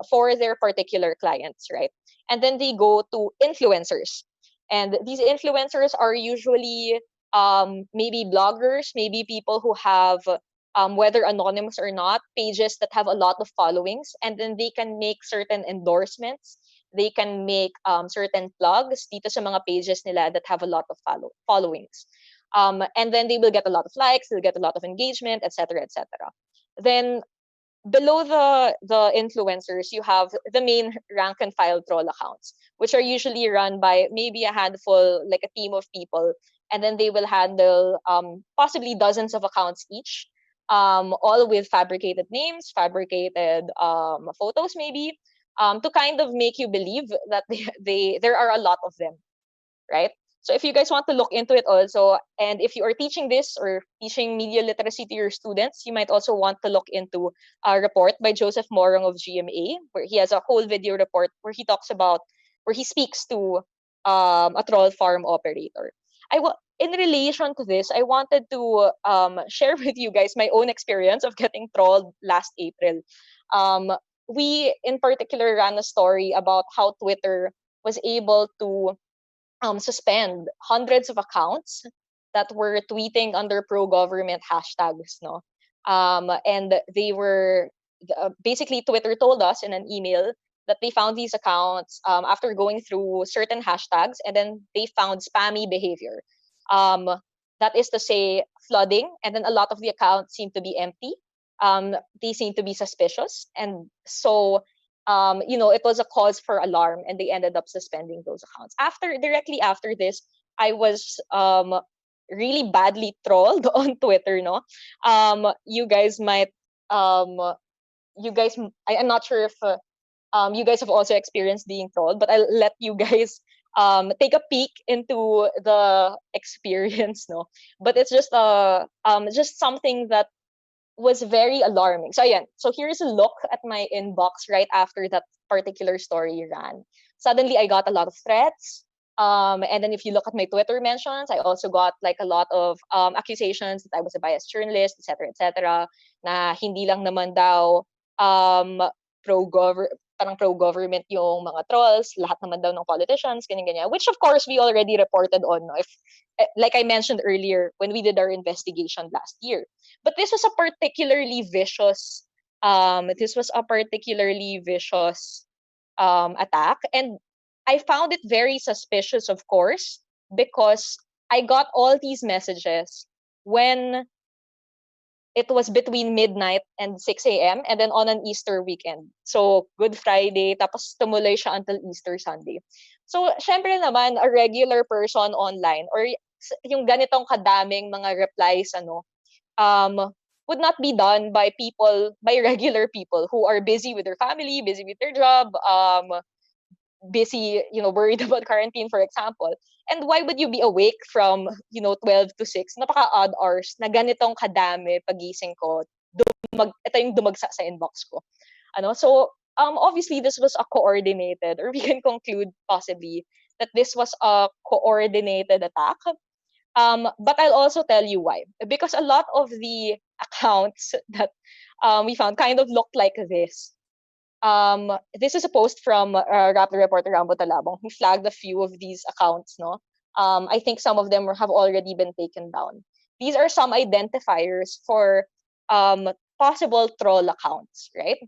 for their particular clients, right? And then they go to influencers. And these influencers are usually maybe bloggers, maybe people who have whether anonymous or not, pages that have a lot of followings, and then they can make certain endorsements. They can make certain plugs dito sa mga pages nila that have a lot of followings. And then they will get a lot of likes, they'll get a lot of engagement, etc., etc. Then below the influencers, you have the main rank and file troll accounts, which are usually run by maybe a handful, like a team of people, and then they will handle possibly dozens of accounts each, all with fabricated names, fabricated photos, maybe, to kind of make you believe that there are a lot of them, right? So if you guys want to look into it also, and if you are teaching this or teaching media literacy to your students, you might also want to look into a report by Joseph Morong of GMA, where he has a whole video report where he speaks to a troll farm operator. In relation to this, I wanted to share with you guys my own experience of getting trolled last April. We in particular ran a story about how Twitter was able to suspend hundreds of accounts that were tweeting under pro-government hashtags, no? And they were basically, Twitter told us in an email that they found these accounts after going through certain hashtags, and then they found spammy behavior. That is to say, flooding, and then a lot of the accounts seem to be empty. They seem to be suspicious, and so it was a cause for alarm, and they ended up suspending those accounts. Directly after this, I was really badly trolled on Twitter. No, you guys might, I'm not sure if you guys have also experienced being trolled, but I'll let you guys take a peek into the experience. No, but it's just something that was very alarming. So ayan, so here's a look at my inbox right after that particular story ran. Suddenly I got a lot of threats. And then if you look at my Twitter mentions, I also got like a lot of accusations that I was a biased journalist, etc., na hindi lang naman daw pro-government yung mga trolls, lahat naman daw ng politicians, ganyan-ganyan, which of course we already reported on, no? If like I mentioned earlier when we did our investigation last year. But this was a particularly vicious attack, and I found it very suspicious, of course, because I got all these messages when it was between midnight and 6 a.m. and then on an Easter weekend. So, Good Friday, tapos tumuloy siya until Easter Sunday. So, syempre naman, a regular person online or yung ganitong kadaming mga replies, would not be done by regular people who are busy with their family, busy with their job, busy, worried about quarantine, for example. And why would you be awake from, 12 to 6, napaka-odd hours, na ganitong kadami pagising ko, ito yung dumagsa sa inbox ko. So, obviously, this was a coordinated, or we can conclude possibly that this was a coordinated attack. But I'll also tell you why. Because a lot of the accounts that we found kind of looked like this. This is a post from Raptor reporter Rambo Talabong, who flagged a few of these accounts. No, I think some of them have already been taken down. These are some identifiers for possible troll accounts, right?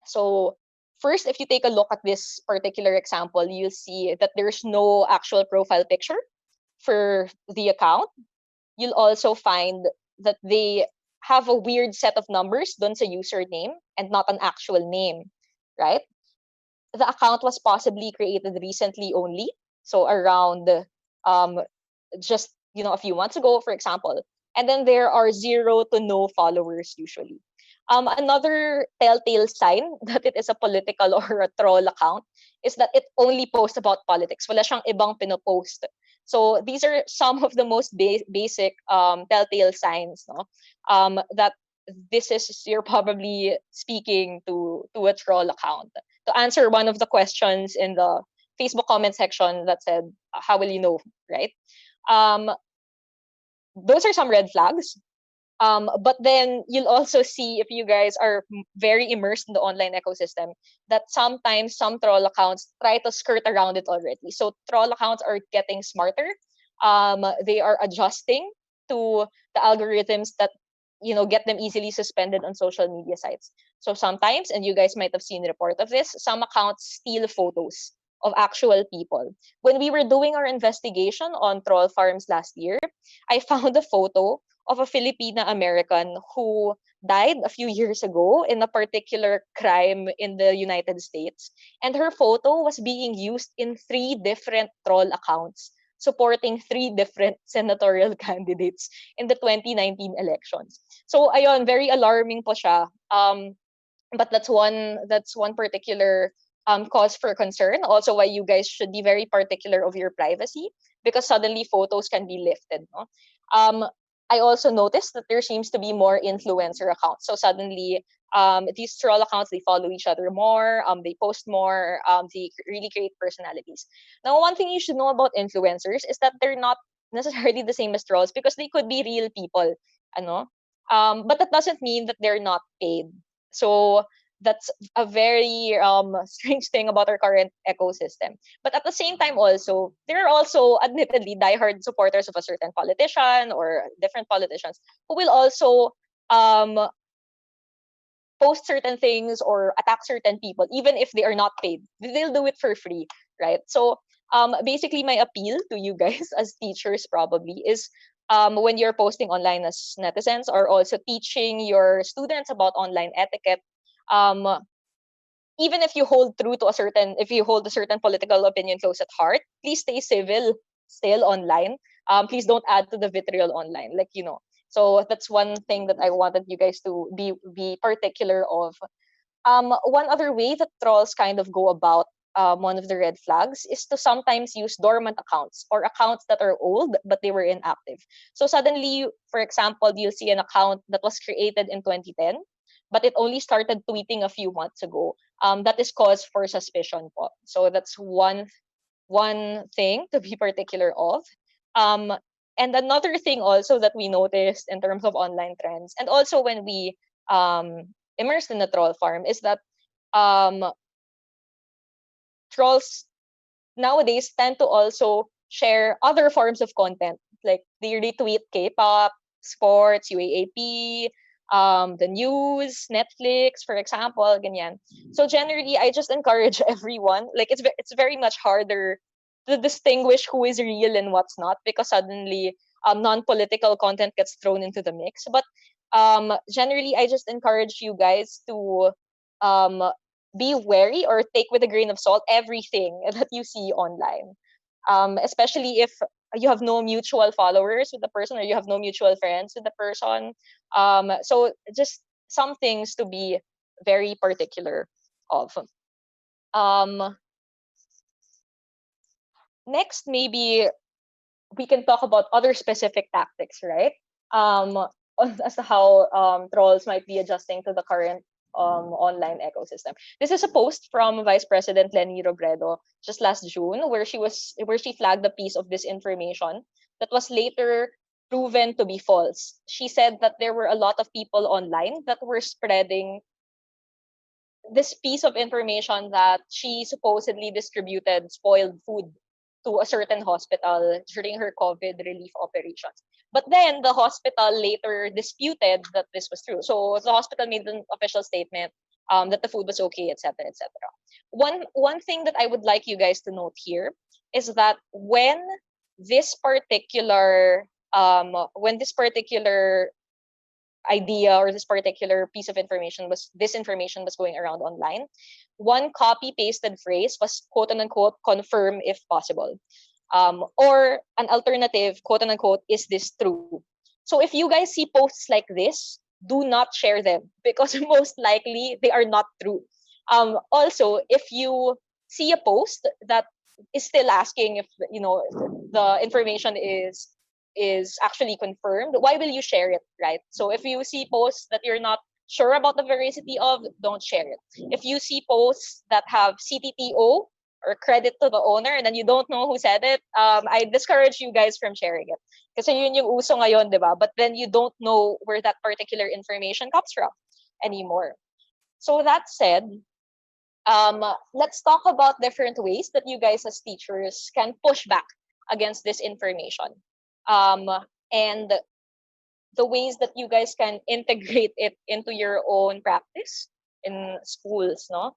So first, if you take a look at this particular example, you'll see that there's no actual profile picture for the account. You'll also find that they have a weird set of numbers dun sa username and not an actual name, right? The account was possibly created recently only, so around um just a few months ago, for example. And then there are 0 to no followers usually. Another telltale sign that it is a political or a troll account is that it only posts about politics. Wala siyang ibang pinopost. So these are some of the most basic telltale signs, no? That this is, you're probably speaking to a troll account. To answer one of the questions in the Facebook comment section that said, "How will you know?" Right? Um, those are some red flags. But then you'll also see, if you guys are very immersed in the online ecosystem, that sometimes some troll accounts try to skirt around it already. So troll accounts are getting smarter. They are adjusting to the algorithms that get them easily suspended on social media sites. So sometimes, and you guys might have seen a report of this, some accounts steal photos of actual people. When we were doing our investigation on troll farms last year, I found a photo of a Filipina American who died a few years ago in a particular crime in the United States. And her photo was being used in 3 different troll accounts supporting 3 different senatorial candidates in the 2019 elections. So ayon, very alarming po siya. But that's one particular cause for concern. Also, why you guys should be very particular of your privacy, because suddenly photos can be lifted. No? I also noticed that there seems to be more influencer accounts. So suddenly, these troll accounts, they follow each other more. They post more. They really create personalities. Now, one thing you should know about influencers is that they're not necessarily the same as trolls, because they could be real people. Ano? But that doesn't mean that they're not paid. So that's a very strange thing about our current ecosystem. But at the same time, also, there are also admittedly diehard supporters of a certain politician or different politicians who will also um, post certain things or attack certain people, even if they are not paid. They'll do it for free, right? So basically, my appeal to you guys as teachers probably is, when you're posting online as netizens, or also teaching your students about online etiquette, um, even if you hold true to if you hold a certain political opinion close at heart, please stay civil still online. Please don't add to the vitriol online, So that's one thing that I wanted you guys to be particular of. One other way that trolls kind of go about one of the red flags is to sometimes use dormant accounts, or accounts that are old but they were inactive. So suddenly, for example, you'll see an account that was created in 2010, but it only started tweeting a few months ago. That is cause for suspicion po. So that's one thing to be particular of. Um, and another thing also that we noticed in terms of online trends, and also when we immersed in the troll farm, is that um, trolls nowadays tend to also share other forms of content. Like they retweet K-pop, sports, UAAP, the news, Netflix, for example, ganyan. So generally, I just encourage everyone. Like it's very much harder to distinguish who is real and what's not, because suddenly non-political content gets thrown into the mix. But generally, I just encourage you guys to um, be wary, or take with a grain of salt everything that you see online. Especially if you have no mutual followers with the person, or you have no mutual friends with the person. So just some things to be very particular of. Um, Next, maybe we can talk about other specific tactics, right? As to how trolls might be adjusting to the current online ecosystem. This is a post from Vice President Leni Robredo just last June, where she flagged a piece of disinformation that was later proven to be false. She said that there were a lot of people online that were spreading this piece of information that she supposedly distributed spoiled food to a certain hospital during her COVID relief operations. But then the hospital later disputed that this was true. So the hospital made an official statement that the food was okay, etc., etc. One thing that I would like you guys to note here is that this particular idea or this particular piece of information was disinformation was going around online, one copy pasted phrase was quote unquote confirm if possible. Or an alternative, quote unquote, is this true? So if you guys see posts like this, do not share them because most likely they are not true. Also, if you see a post that is still asking if the information is actually confirmed, why will you share it, right? So if you see posts that you're not sure about the veracity of, don't share it. If you see posts that have CTTO or credit to the owner and then you don't know who said it, I discourage you guys from sharing it. Kasi yun yung uso ngayon, di ba? But then you don't know where that particular information comes from anymore. So that said, let's talk about different ways that you guys as teachers can push back against this information. And the ways that you guys can integrate it into your own practice in schools, no?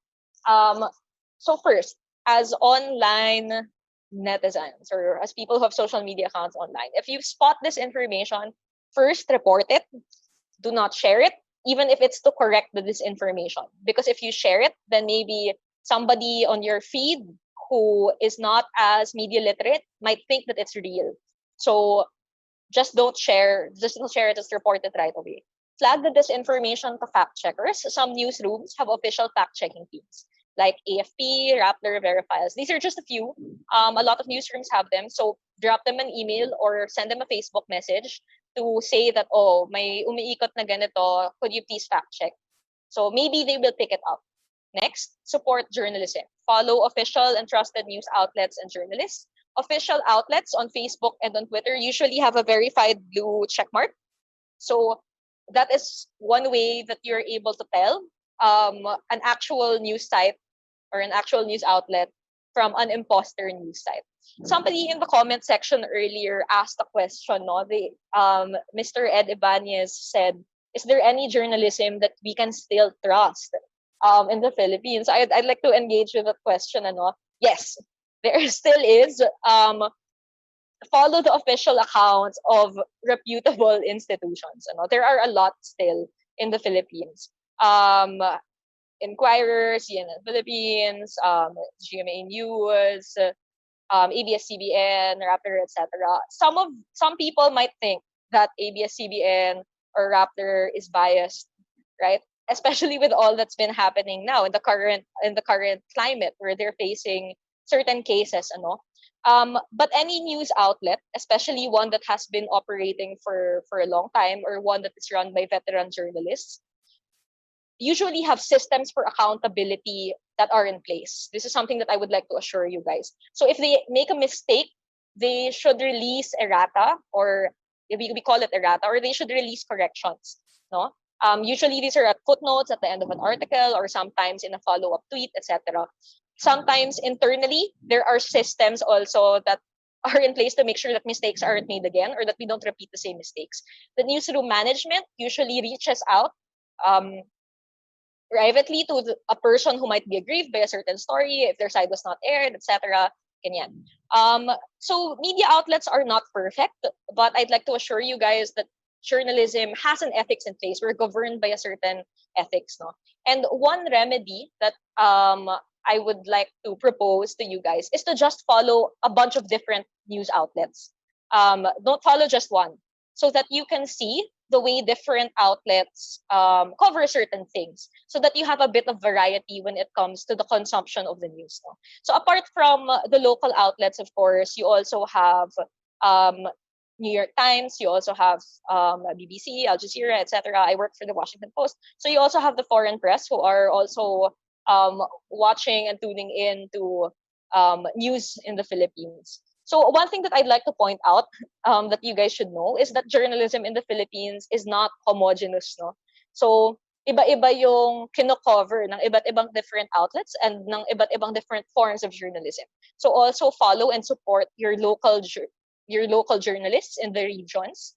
So first, as online netizens or as people who have social media accounts online, if you spot this information, first report it. Do not share it, even if it's to correct the disinformation. Because if you share it, then maybe somebody on your feed who is not as media literate might think that it's real. So just don't share it, just report it right away. Flag the disinformation to fact checkers. Some newsrooms have official fact checking teams like AFP, Rappler, Verifiles. These are just a few. A lot of newsrooms have them. So drop them an email or send them a Facebook message to say that, oh, may umiikot na ganito, could you please fact check? So maybe they will pick it up. Next, support journalism. Follow official and trusted news outlets and journalists. Official outlets on Facebook and on Twitter usually have a verified blue checkmark. So that is one way that you're able to tell an actual news site or an actual news outlet from an imposter news site. Somebody in the comment section earlier asked a question, no? Mr. Ed Ibanez said, is there any journalism that we can still trust in the Philippines? I'd like to engage with that question. Ano? Yes, there still is. Follow the official accounts of reputable institutions. Ano? There are a lot still in the Philippines. Inquirer, CNN Philippines, GMA News, ABS-CBN, Raptor, etc. Some people might think that ABS-CBN or Raptor is biased, right? Especially with all that's been happening now in the current climate where they're facing certain cases, ano. But any news outlet, especially one that has been operating for a long time or one that is run by veteran journalists, usually have systems for accountability that are in place. This is something that I would like to assure you guys. So if they make a mistake, they should release errata, or we call it errata, or they should release corrections. No? Usually these are at footnotes at the end of an article or sometimes in a follow-up tweet, etc. Sometimes internally, there are systems also that are in place to make sure that mistakes aren't made again or that we don't repeat the same mistakes. The newsroom management usually reaches out privately to a person who might be aggrieved by a certain story if their side was not aired, etc. Ganyan. So media outlets are not perfect, but I'd like to assure you guys that journalism has an ethics in place. We're governed by a certain ethics, no? And one remedy that I would like to propose to you guys is to just follow a bunch of different news outlets. Don't follow just one, so that you can see the way different outlets cover certain things, so that you have a bit of variety when it comes to the consumption of the news. No? So apart from the local outlets, of course, you also have New York Times, you also have BBC, Al Jazeera, etc. I work for the Washington Post. So you also have the foreign press who are also watching and tuning in to news in the Philippines. So one thing that I'd like to point out that you guys should know is that journalism in the Philippines is not homogeneous, no? So iba-iba yung kino-cover ng iba't ibang different outlets and ng iba't ibang different forms of journalism. So also follow and support your local journalists in the regions,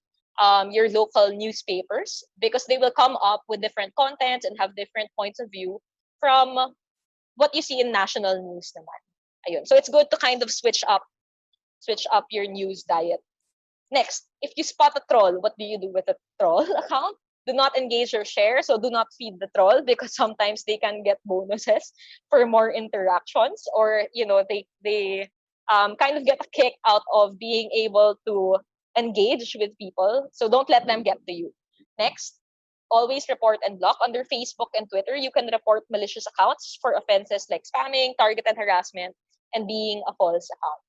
your local newspapers, because they will come up with different contents and have different points of view from what you see in national news naman. Ayun. So it's good to kind of switch up your news diet. Next, if you spot a troll, what do you do with a troll account? do not engage or share. So do not feed the troll, because sometimes they can get bonuses for more interactions, or they kind of get a kick out of being able to engage with people. So don't let them get to you. Next, always report and block. Under Facebook and Twitter, you can report malicious accounts for offenses like spamming, targeted harassment, and being a false account.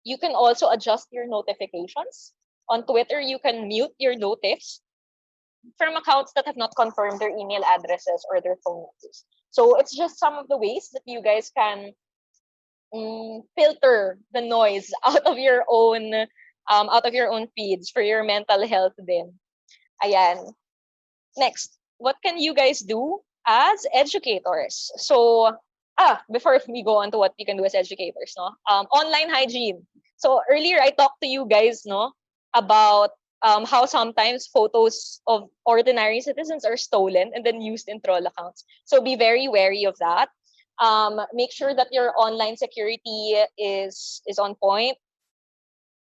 You can also adjust your notifications. On Twitter, you can mute your notifs from accounts that have not confirmed their email addresses or their phone numbers. So it's just some of the ways that you guys can filter the noise out of your own feeds for your mental health din. Ayan. Next, what can you guys do as educators? So, before we go on to what you can do as educators, no? Online hygiene. So earlier I talked to you guys, no, about how sometimes photos of ordinary citizens are stolen and then used in troll accounts. So be very wary of that. Make sure that your online security is on point.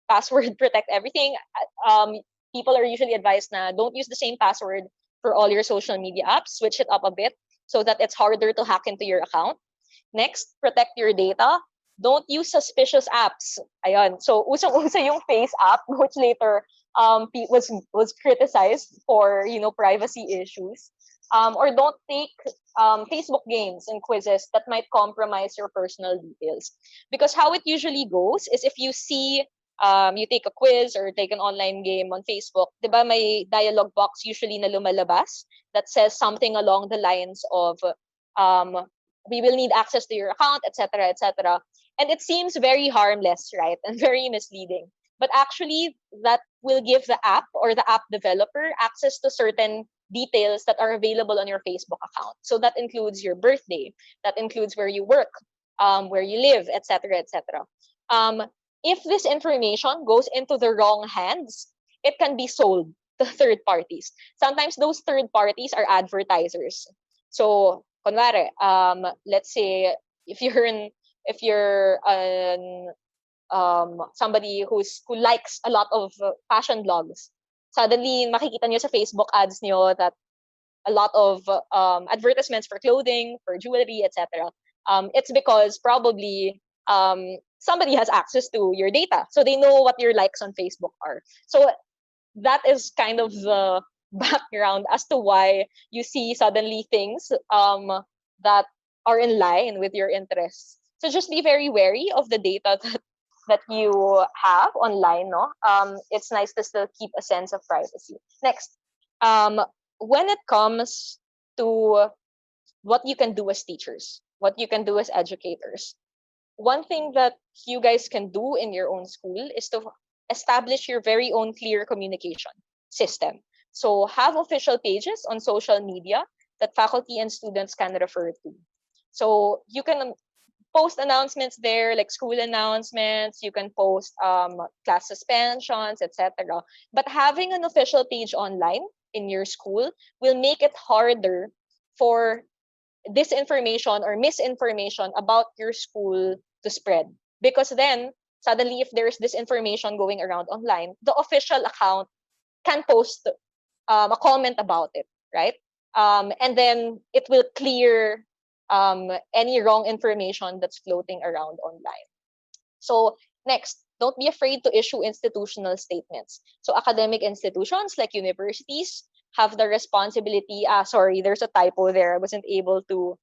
Password protect everything. People are usually advised na don't use the same password for all your social media apps. Switch it up a bit so that it's harder to hack into your account. Next, protect your data. Don't use suspicious apps. Ayan. So, usang-usa yung Face app, which later was criticized for, privacy issues. Or don't take Facebook games and quizzes that might compromise your personal details. Because how it usually goes is, if you see you take a quiz or take an online game on Facebook, di ba may dialogue box usually na lumalabas that says something along the lines of, we will need access to your account, etc., etc. And it seems very harmless, right? And very misleading. But actually, that will give the app or the app developer access to certain details that are available on your Facebook account. So that includes your birthday, that includes where you work, where you live, etc., etc. If this information goes into the wrong hands, it can be sold to third parties. Sometimes those third parties are advertisers. So, kunwari, let's say if you're somebody who likes a lot of fashion blogs, suddenly makikita nyo sa Facebook ads nyo that a lot of advertisements for clothing, for jewelry, etc. It's because probably somebody has access to your data, so they know what your likes on Facebook are. So that is kind of the background as to why you see suddenly things that are in line with your interests. So just be very wary of the data that you have online, no? It's nice to still keep a sense of privacy. Next, when it comes to what you can do as teachers, what you can do as educators, one thing that you guys can do in your own school is to establish your very own clear communication system. So have official pages on social media that faculty and students can refer to. So you can post announcements there, like school announcements. You can post class suspensions, etc. But having an official page online in your school will make it harder for disinformation or misinformation about your school to spread. Because then, suddenly, if there's disinformation going around online, the official account can post a comment about it, right? And then it will clear any wrong information that's floating around online. So next, don't be afraid to issue institutional statements. So academic institutions like universities have the responsibility, sorry, there's a typo there. I wasn't able to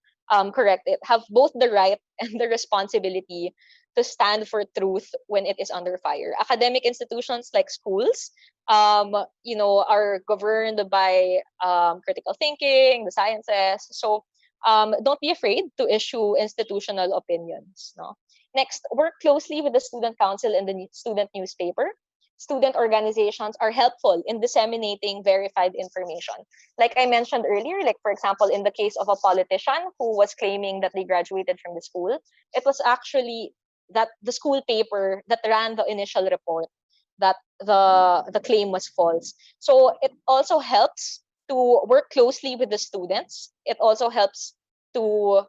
correct it. Have both the right and the responsibility to stand for truth when it is under fire. Academic institutions like schools, are governed by critical thinking, the sciences. So don't be afraid to issue institutional opinions. No. Next, work closely with the student council and the student newspaper. Student organizations are helpful in disseminating verified information. Like I mentioned earlier, like for example, in the case of a politician who was claiming that they graduated from the school, it was actually that the school paper that ran the initial report that the claim was false. So it also helps to work closely with the students. It also helps to,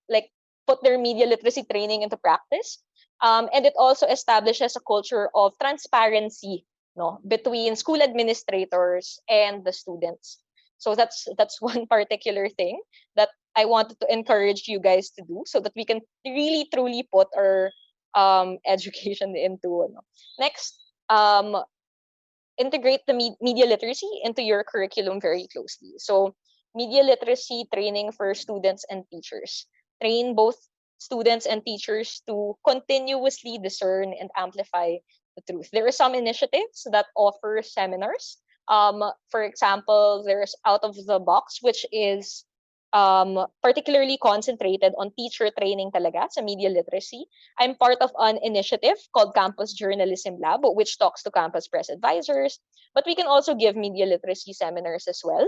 like put their media literacy training into practice. And it also establishes a culture of transparency no, between school administrators and the students. So that's one particular thing that I wanted to encourage you guys to do, so that we can really truly put our education into, ano. Next, integrate the media literacy into your curriculum very closely. So media literacy training for students and teachers. Train both students and teachers to continuously discern and amplify the truth. There are some initiatives that offer seminars. For example, there's Out of the Box, which is particularly concentrated on teacher training talaga sa media literacy. I'm part of an initiative called Campus Journalism Lab, which talks to campus press advisors, but we can also give media literacy seminars as well.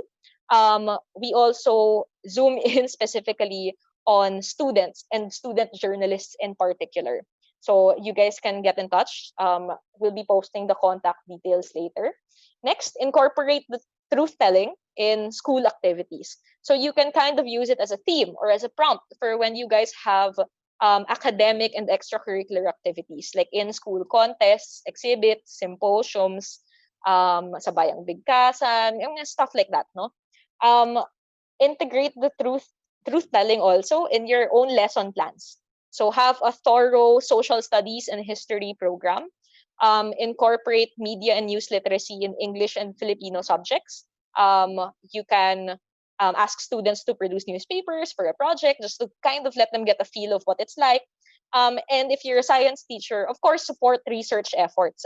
We also zoom in specifically on students and student journalists in particular. So you guys can get in touch. We'll be posting the contact details later. Next, incorporate the truth telling in school activities. So you can kind of use it as a theme or as a prompt for when you guys have academic and extracurricular activities, like in school contests, exhibits, symposiums, sa bayang bigkasan, yung stuff like that, no? Integrate the truth telling also in your own lesson plans. So have a thorough social studies and history program. Incorporate media and news literacy in English and Filipino subjects. You can ask students to produce newspapers for a project, just to kind of let them get a feel of what it's like. And if you're a science teacher, of course, support research efforts,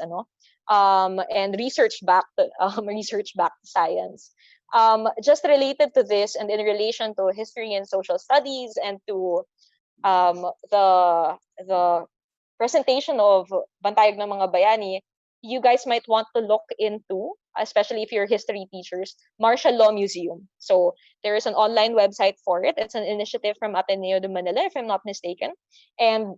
and research backed science. Just related to this, and in relation to history and social studies, and to the presentation of Bantayog ng mga Bayani, you guys might want to look into, especially if you're history teachers, Martial Law Museum. So there is an online website for it. It's an initiative from Ateneo de Manila, if I'm not mistaken. And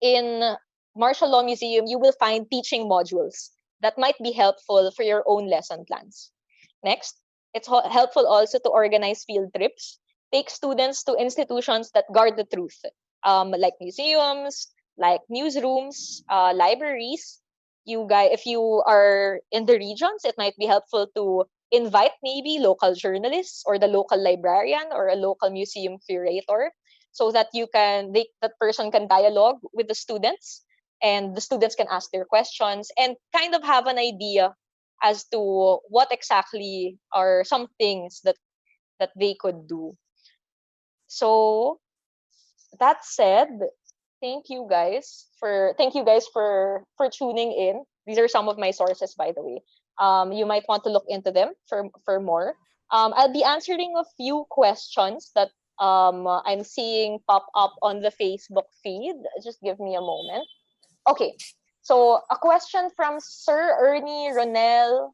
in Martial Law Museum, you will find teaching modules that might be helpful for your own lesson plans. Next, it's helpful also to organize field trips. Take students to institutions that guard the truth, like museums, like newsrooms, libraries. You guys, if you are in the regions, it might be helpful to invite maybe local journalists or the local librarian or a local museum curator, so that that person can dialogue with the students, and the students can ask their questions and kind of have an idea as to what exactly are some things that they could do. So that said, thank you guys for tuning in. These are some of my sources, by the way. You might want to look into them for more. I'll be answering a few questions that I'm seeing pop up on the Facebook feed. Just give me a moment. Okay, so a question from Sir Ernie Ronel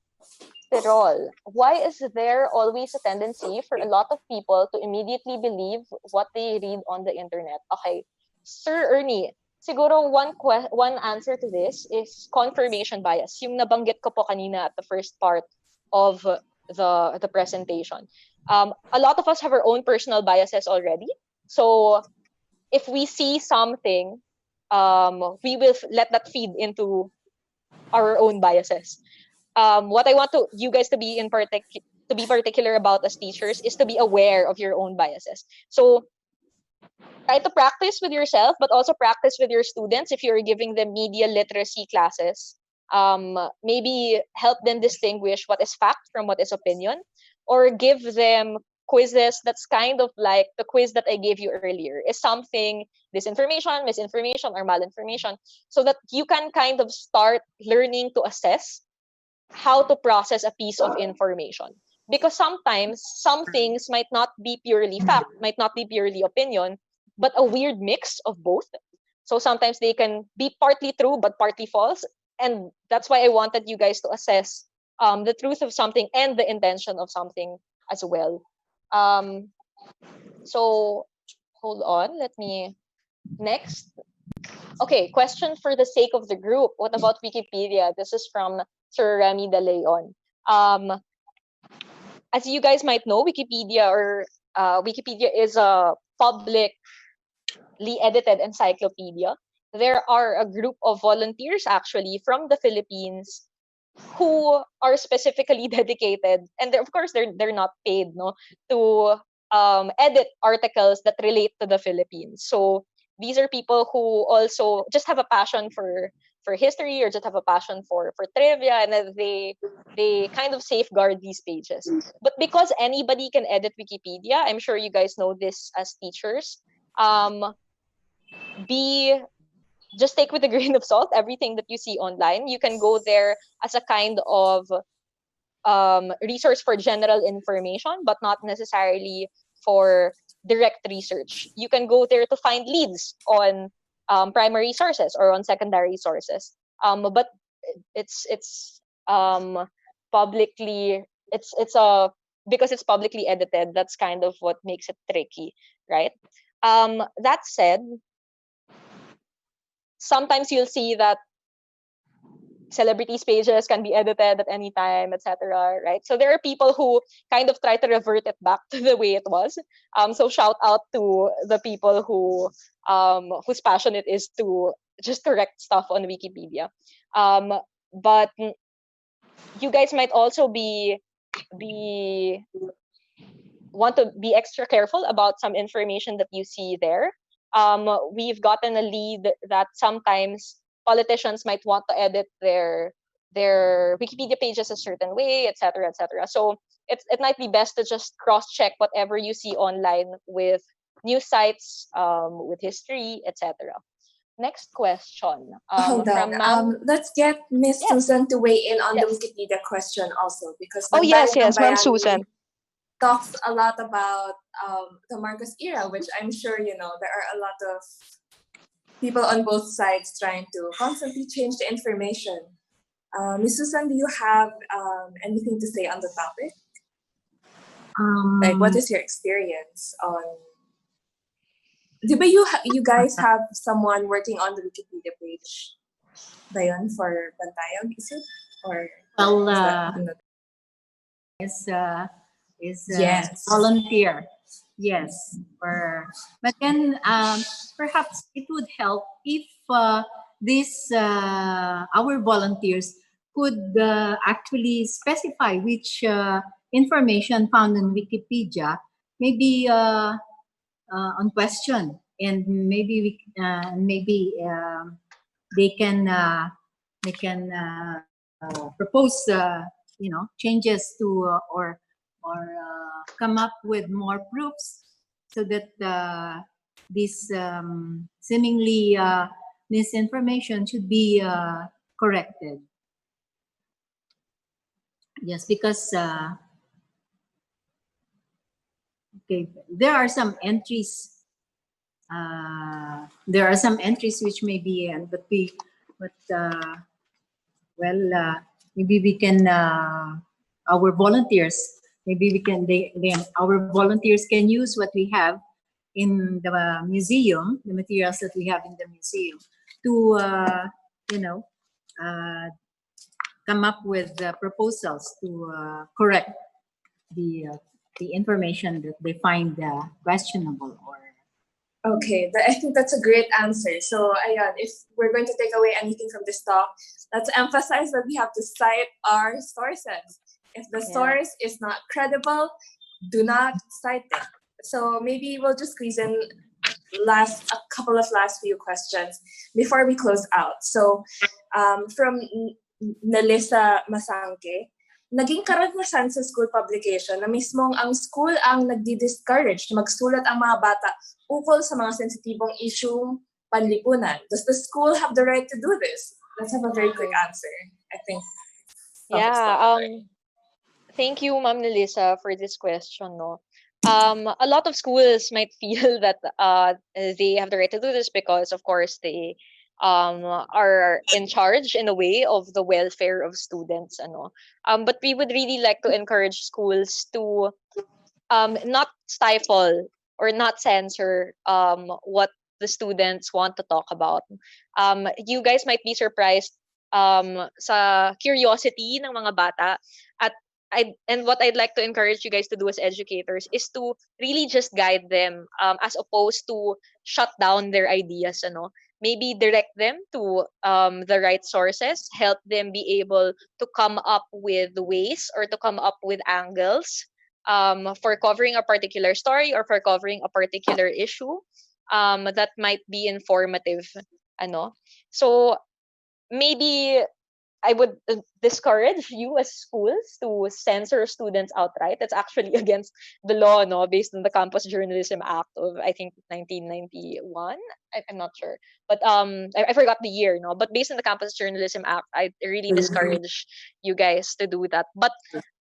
Tirol. Why is there always a tendency for a lot of people to immediately believe what they read on the internet? Okay, Sir Ernie, siguro one answer to this is confirmation bias. Yung nabanggit ko po kanina at the first part of the presentation. A lot of us have our own personal biases already. So if we see something, we will let that feed into our own biases. What I want you guys to be particular about as teachers is to be aware of your own biases. So try to practice with yourself, but also practice with your students if you're giving them media literacy classes. Maybe help them distinguish what is fact from what is opinion, or give them quizzes that's kind of like the quiz that I gave you earlier. Is something disinformation, misinformation, or malinformation, so that you can kind of start learning to assess how to process a piece of information. Because sometimes some things might not be purely fact, might not be purely opinion, but a weird mix of both. So sometimes they can be partly true but partly false. And that's why I wanted you guys to assess the truth of something and the intention of something as well. So hold on, let me next. Okay, question for the sake of the group. What about Wikipedia? This is from Sir Remy De Leon. As you guys might know, Wikipedia is a publicly edited encyclopedia. There are a group of volunteers actually from the Philippines who are specifically dedicated, and of course they're not paid, no, to edit articles that relate to the Philippines. So these are people who also just have a passion for history, or just have a passion for trivia, and then they kind of safeguard these pages. But because anybody can edit Wikipedia, I'm sure you guys know this as teachers. Be Just take with a grain of salt everything that you see online. You can go there as a kind of resource for general information, but not necessarily for direct research. You can go there to find leads on primary sources or on secondary sources. But um, publicly it's a because it's publicly edited. That's kind of what makes it tricky, right? That said, sometimes you'll see that celebrities' pages can be edited at any time, etc. Right? So there are people who kind of try to revert it back to the way it was. So shout out to the people whose passion it is to just correct stuff on Wikipedia. But you guys might also be want to be extra careful about some information that you see there. We've gotten a lead that sometimes politicians might want to edit their Wikipedia pages a certain way, etc., etc. So it might be best to just cross check whatever you see online with news sites, with history, etc. Next question. Hold on. From Ma'am. Let's get Miss Yes. Susan to weigh in on the Yes. Wikipedia question also, because Oh yes, Nagbayan ng yes, Ma'am Bayani Susan. talks a lot about the Marcos era, which I'm sure there are a lot of people on both sides trying to constantly change the information. Miss Susan, do you have anything to say on the topic? Like, what is your experience on? Diba you guys have someone working on the Wikipedia page, Bayon, for Bantayog, is it? Or Well, is that another? is Yes. volunteer. Yes. But then perhaps it would help if this our volunteers could actually specify which information found in Wikipedia may be on question, and maybe they can propose changes to come up with more proofs, so that this seemingly misinformation should be corrected. Yes, because okay, there are some entries. There are some entries which may be, maybe we can our volunteers. Maybe we can. Our volunteers can use what we have in the museum, the materials that we have in the museum, to come up with proposals to correct the information that they find questionable or. Okay, I think that's a great answer. So, ayan, if we're going to take away anything from this talk, let's emphasize that we have to cite our sources. If the source is not credible, do not cite it. So maybe we'll just squeeze in a couple of last few questions before we close out. So, from Nalisa Masangke, naging karanasan sa school publication na mismong ang school ang nagdi-discourage na magsulat ang mga bata ukol sa mga sensitibong isyung panlipunan. Does the school have the right to do this? Let's have a very quick answer, I think. Thank you, Ma'am Nelisa, for this question. No, a lot of schools might feel that they have the right to do this because, of course, they are in charge in a way of the welfare of students. But we would really like to encourage schools to not stifle or not censor what the students want to talk about. You guys might be surprised sa curiosity ng mga bata, and what I'd like to encourage you guys to do as educators is to really just guide them, as opposed to shut down their ideas. maybe direct them to the right sources, help them be able to come up with ways or to come up with angles for covering a particular story or for covering a particular issue that might be informative. Ano? So maybe I would discourage you as schools to censor students outright. It's actually against the law, no, based on the Campus Journalism Act of I think 1991. I'm not sure, but I forgot the year, no. But based on the Campus Journalism Act, I really discourage you guys to do that. But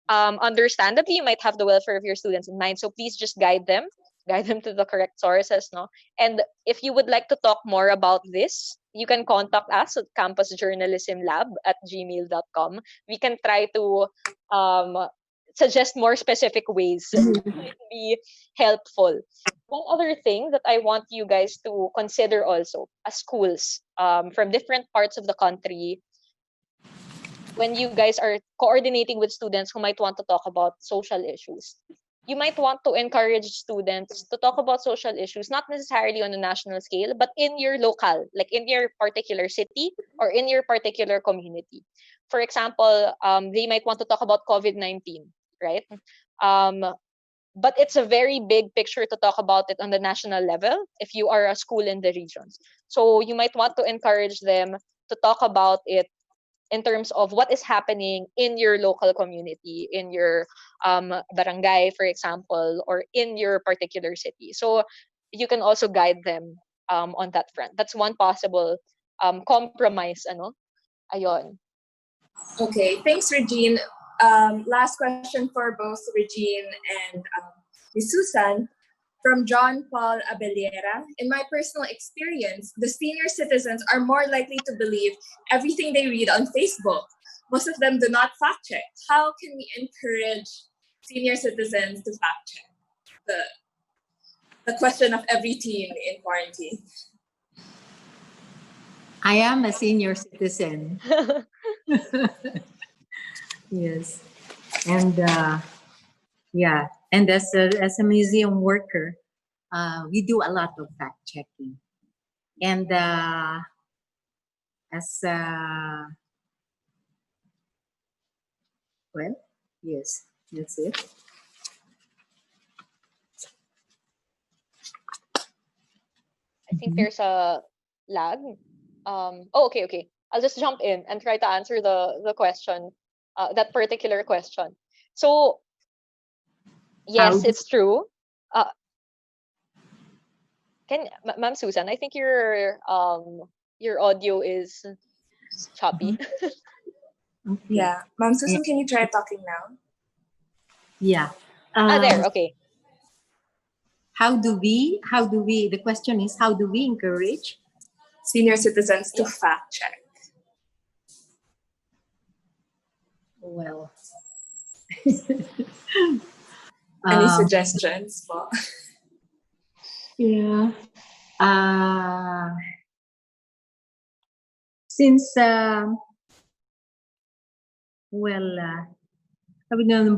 understandably, you might have the welfare of your students in mind, so please just guide them to the correct sources, no. And if you would like to talk more about this, you can contact us at campusjournalismlab@gmail.com. We can try to suggest more specific ways that might be helpful. One other thing that I want you guys to consider also as schools from different parts of the country, when you guys are coordinating with students who might want to talk about social issues, you might want to encourage students to talk about social issues, not necessarily on a national scale, but in your local, like in your particular city or in your particular community. For example, they might want to talk about COVID-19, right? Um, but it's a very big picture to talk about it on the national level if you are a school in the regions. So you might want to encourage them to talk about it in terms of what is happening in your local community, in your barangay, for example, or in your particular city. So you can also guide them on that front. That's one possible compromise. Ano? Ayon. Okay, thanks, Regine. Last question for both Regine and Ms. Susan. From John Paul Abelera. In my personal experience, the senior citizens are more likely to believe everything they read on Facebook. Most of them do not fact check. How can we encourage senior citizens to fact check? The question of every teen in quarantine. I am a senior citizen. Yes. And yeah, and as a museum worker, we do a lot of fact checking. And as well, yes, that's it. I think there's a lag. Okay. I'll just jump in and try to answer the question, that particular question. So, yes, it's true. Ma'am Susan, I think your audio is choppy. Okay. Yeah, Ma'am Susan, can you try talking now? Yeah. There, okay. How do we, the question is, how do we encourage senior citizens to fact check? Well, any suggestions? Yeah. Since,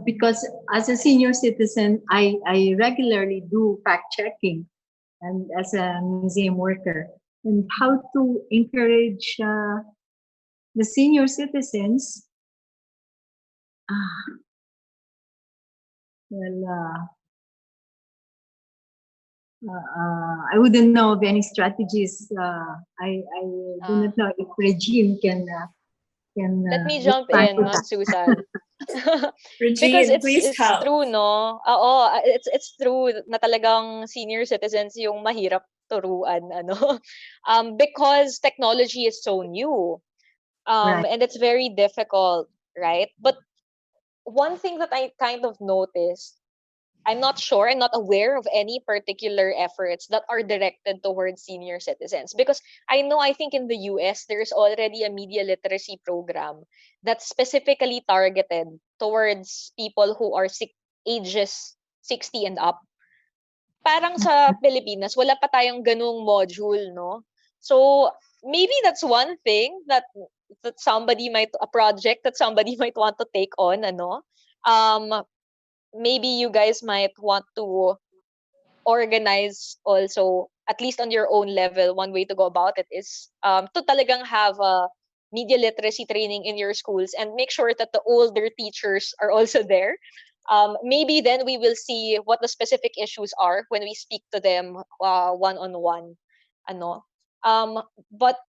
because as a senior citizen, I regularly do fact checking, and as a museum worker, and how to encourage the senior citizens. I wouldn't know of any strategies. I do not know if Regine can. Let me jump in, Ma'am Susan. Regine, because please it's help. true, no? It's true na talagang senior citizens yung mahirap turuan, ano? Because technology is so new. Right. And it's very difficult, right? But one thing that I kind of noticed, I'm not aware of any particular efforts that are directed towards senior citizens. Because I think in the US, there's already a media literacy program that's specifically targeted towards people who are ages 60 and up. Parang sa Pilipinas, wala pa tayong ganung module, no? So, maybe that's one thing that a project that somebody might want to take on, ano? Maybe you guys might want to organize also at least on your own level, one way to go about it is to talagang have a media literacy training in your schools and make sure that the older teachers are also there. Maybe then we will see what the specific issues are when we speak to them one-on-one. Ano. But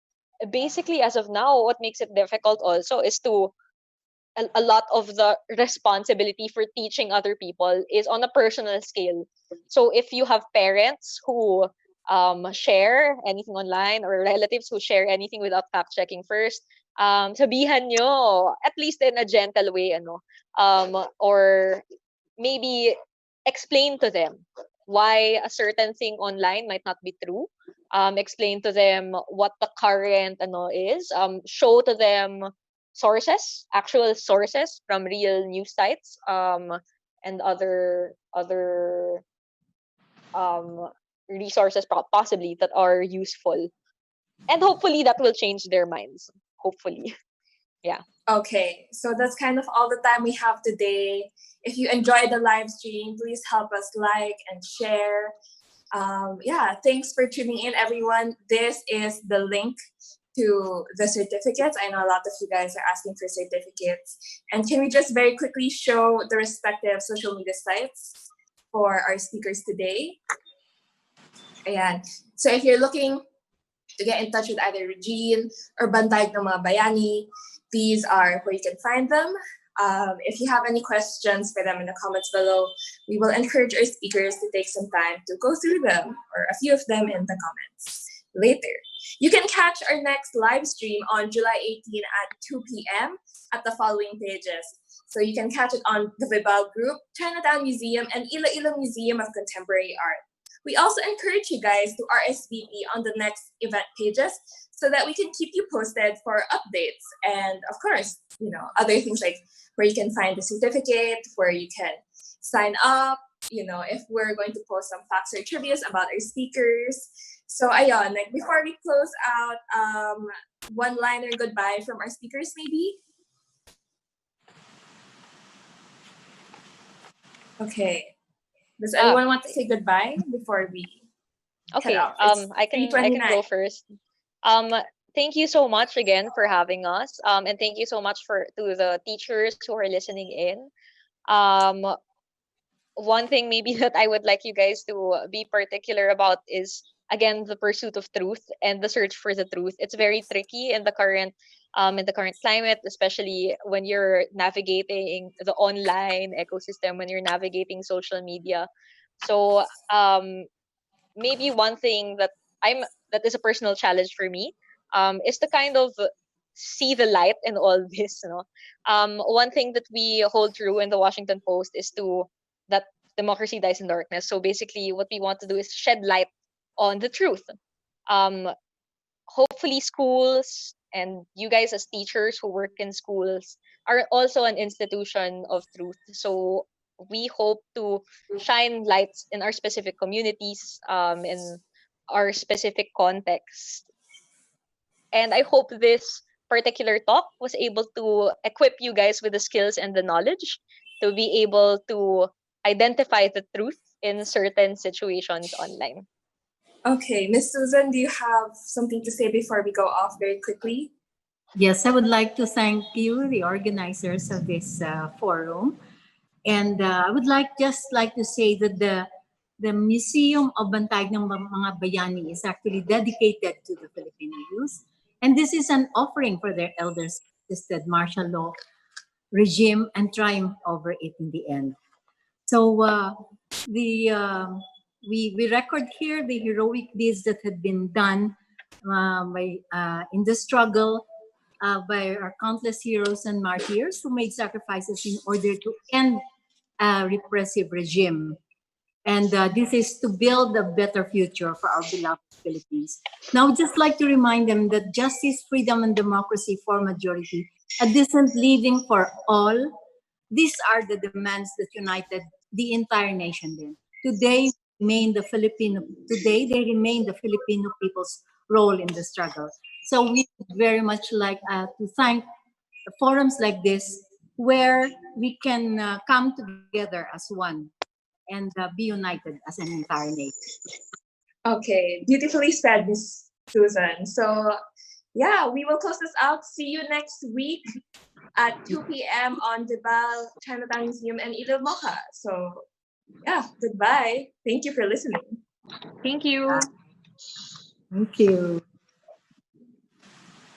basically, as of now, what makes it difficult also is to a lot of the responsibility for teaching other people is on a personal scale. So if you have parents who share anything online or relatives who share anything without fact checking first, sabihan nyo at least in a gentle way, or maybe explain to them why a certain thing online might not be true. Explain to them what the current is. Show to them sources, actual sources from real news sites, and other um, resources possibly that are useful, and hopefully that will change their minds. Hopefully, yeah. Okay, so that's kind of all the time we have today. If you enjoyed the live stream, please help us like and share. Yeah, thanks for tuning in, everyone. This is the link to the certificates. I know a lot of you guys are asking for certificates. And can we just very quickly show the respective social media sites for our speakers today? Ayan. So if you're looking to get in touch with either Regine or Bantayog ng mga Bayani, these are where you can find them. If you have any questions for them in the comments below, we will encourage our speakers to take some time to go through them, or a few of them in the comments later. You can catch our next live stream on July 18 at 2 p.m. at the following pages. So you can catch it on the Vibal Group, Chinatown Museum, and Iloilo Museum of Contemporary Art. We also encourage you guys to RSVP on the next event pages so that we can keep you posted for updates and, of course, other things like where you can find the certificate, where you can sign up, if we're going to post some facts or trivias about our speakers. So, ayon, before we close out, one-liner goodbye from our speakers, maybe? Okay. Does anyone want to say goodbye before we okay, head out? I can go first. Thank you so much again for having us. And thank you so much to the teachers who are listening in. One thing maybe that I would like you guys to be particular about is, again, the pursuit of truth and the search for the truth. It's very tricky in the current climate, especially when you're navigating the online ecosystem, when you're navigating social media. So maybe one thing that is a personal challenge for me is to kind of see the light in all this. One thing that we hold true in the Washington Post is that democracy dies in darkness. So basically, what we want to do is shed light on the truth. Hopefully, schools and you guys as teachers who work in schools are also an institution of truth. So we hope to shine lights in our specific communities, in our specific context. And I hope this particular talk was able to equip you guys with the skills and the knowledge to be able to identify the truth in certain situations online. Okay, Miss Susan, do you have something to say before we go off very quickly? Yes, I would like to thank you, the organizers of this forum. And I would just like to say that the Museum of Bantayog ng mga Bayani is actually dedicated to the Filipino youth. And this is an offering for their elders assisted martial law regime and triumph over it in the end. So we record here the heroic deeds that had been done in the struggle by our countless heroes and martyrs who made sacrifices in order to end a repressive regime. And this is to build a better future for our beloved Philippines. Now, I would just like to remind them that justice, freedom, and democracy for majority, a decent living for all, these are the demands that united the entire nation then. Today, they remain the Filipino people's role in the struggle. So we would very much like to thank the forums like this, where we can come together as one and be united as an entire nation. Okay, beautifully said, Miss Susan. So, yeah, we will close this out. See you next week at 2 p.m. on Dibal, Chinatown Museum, and Ilil Mocha. So, yeah, goodbye. Thank you for listening. Thank you. Thank you.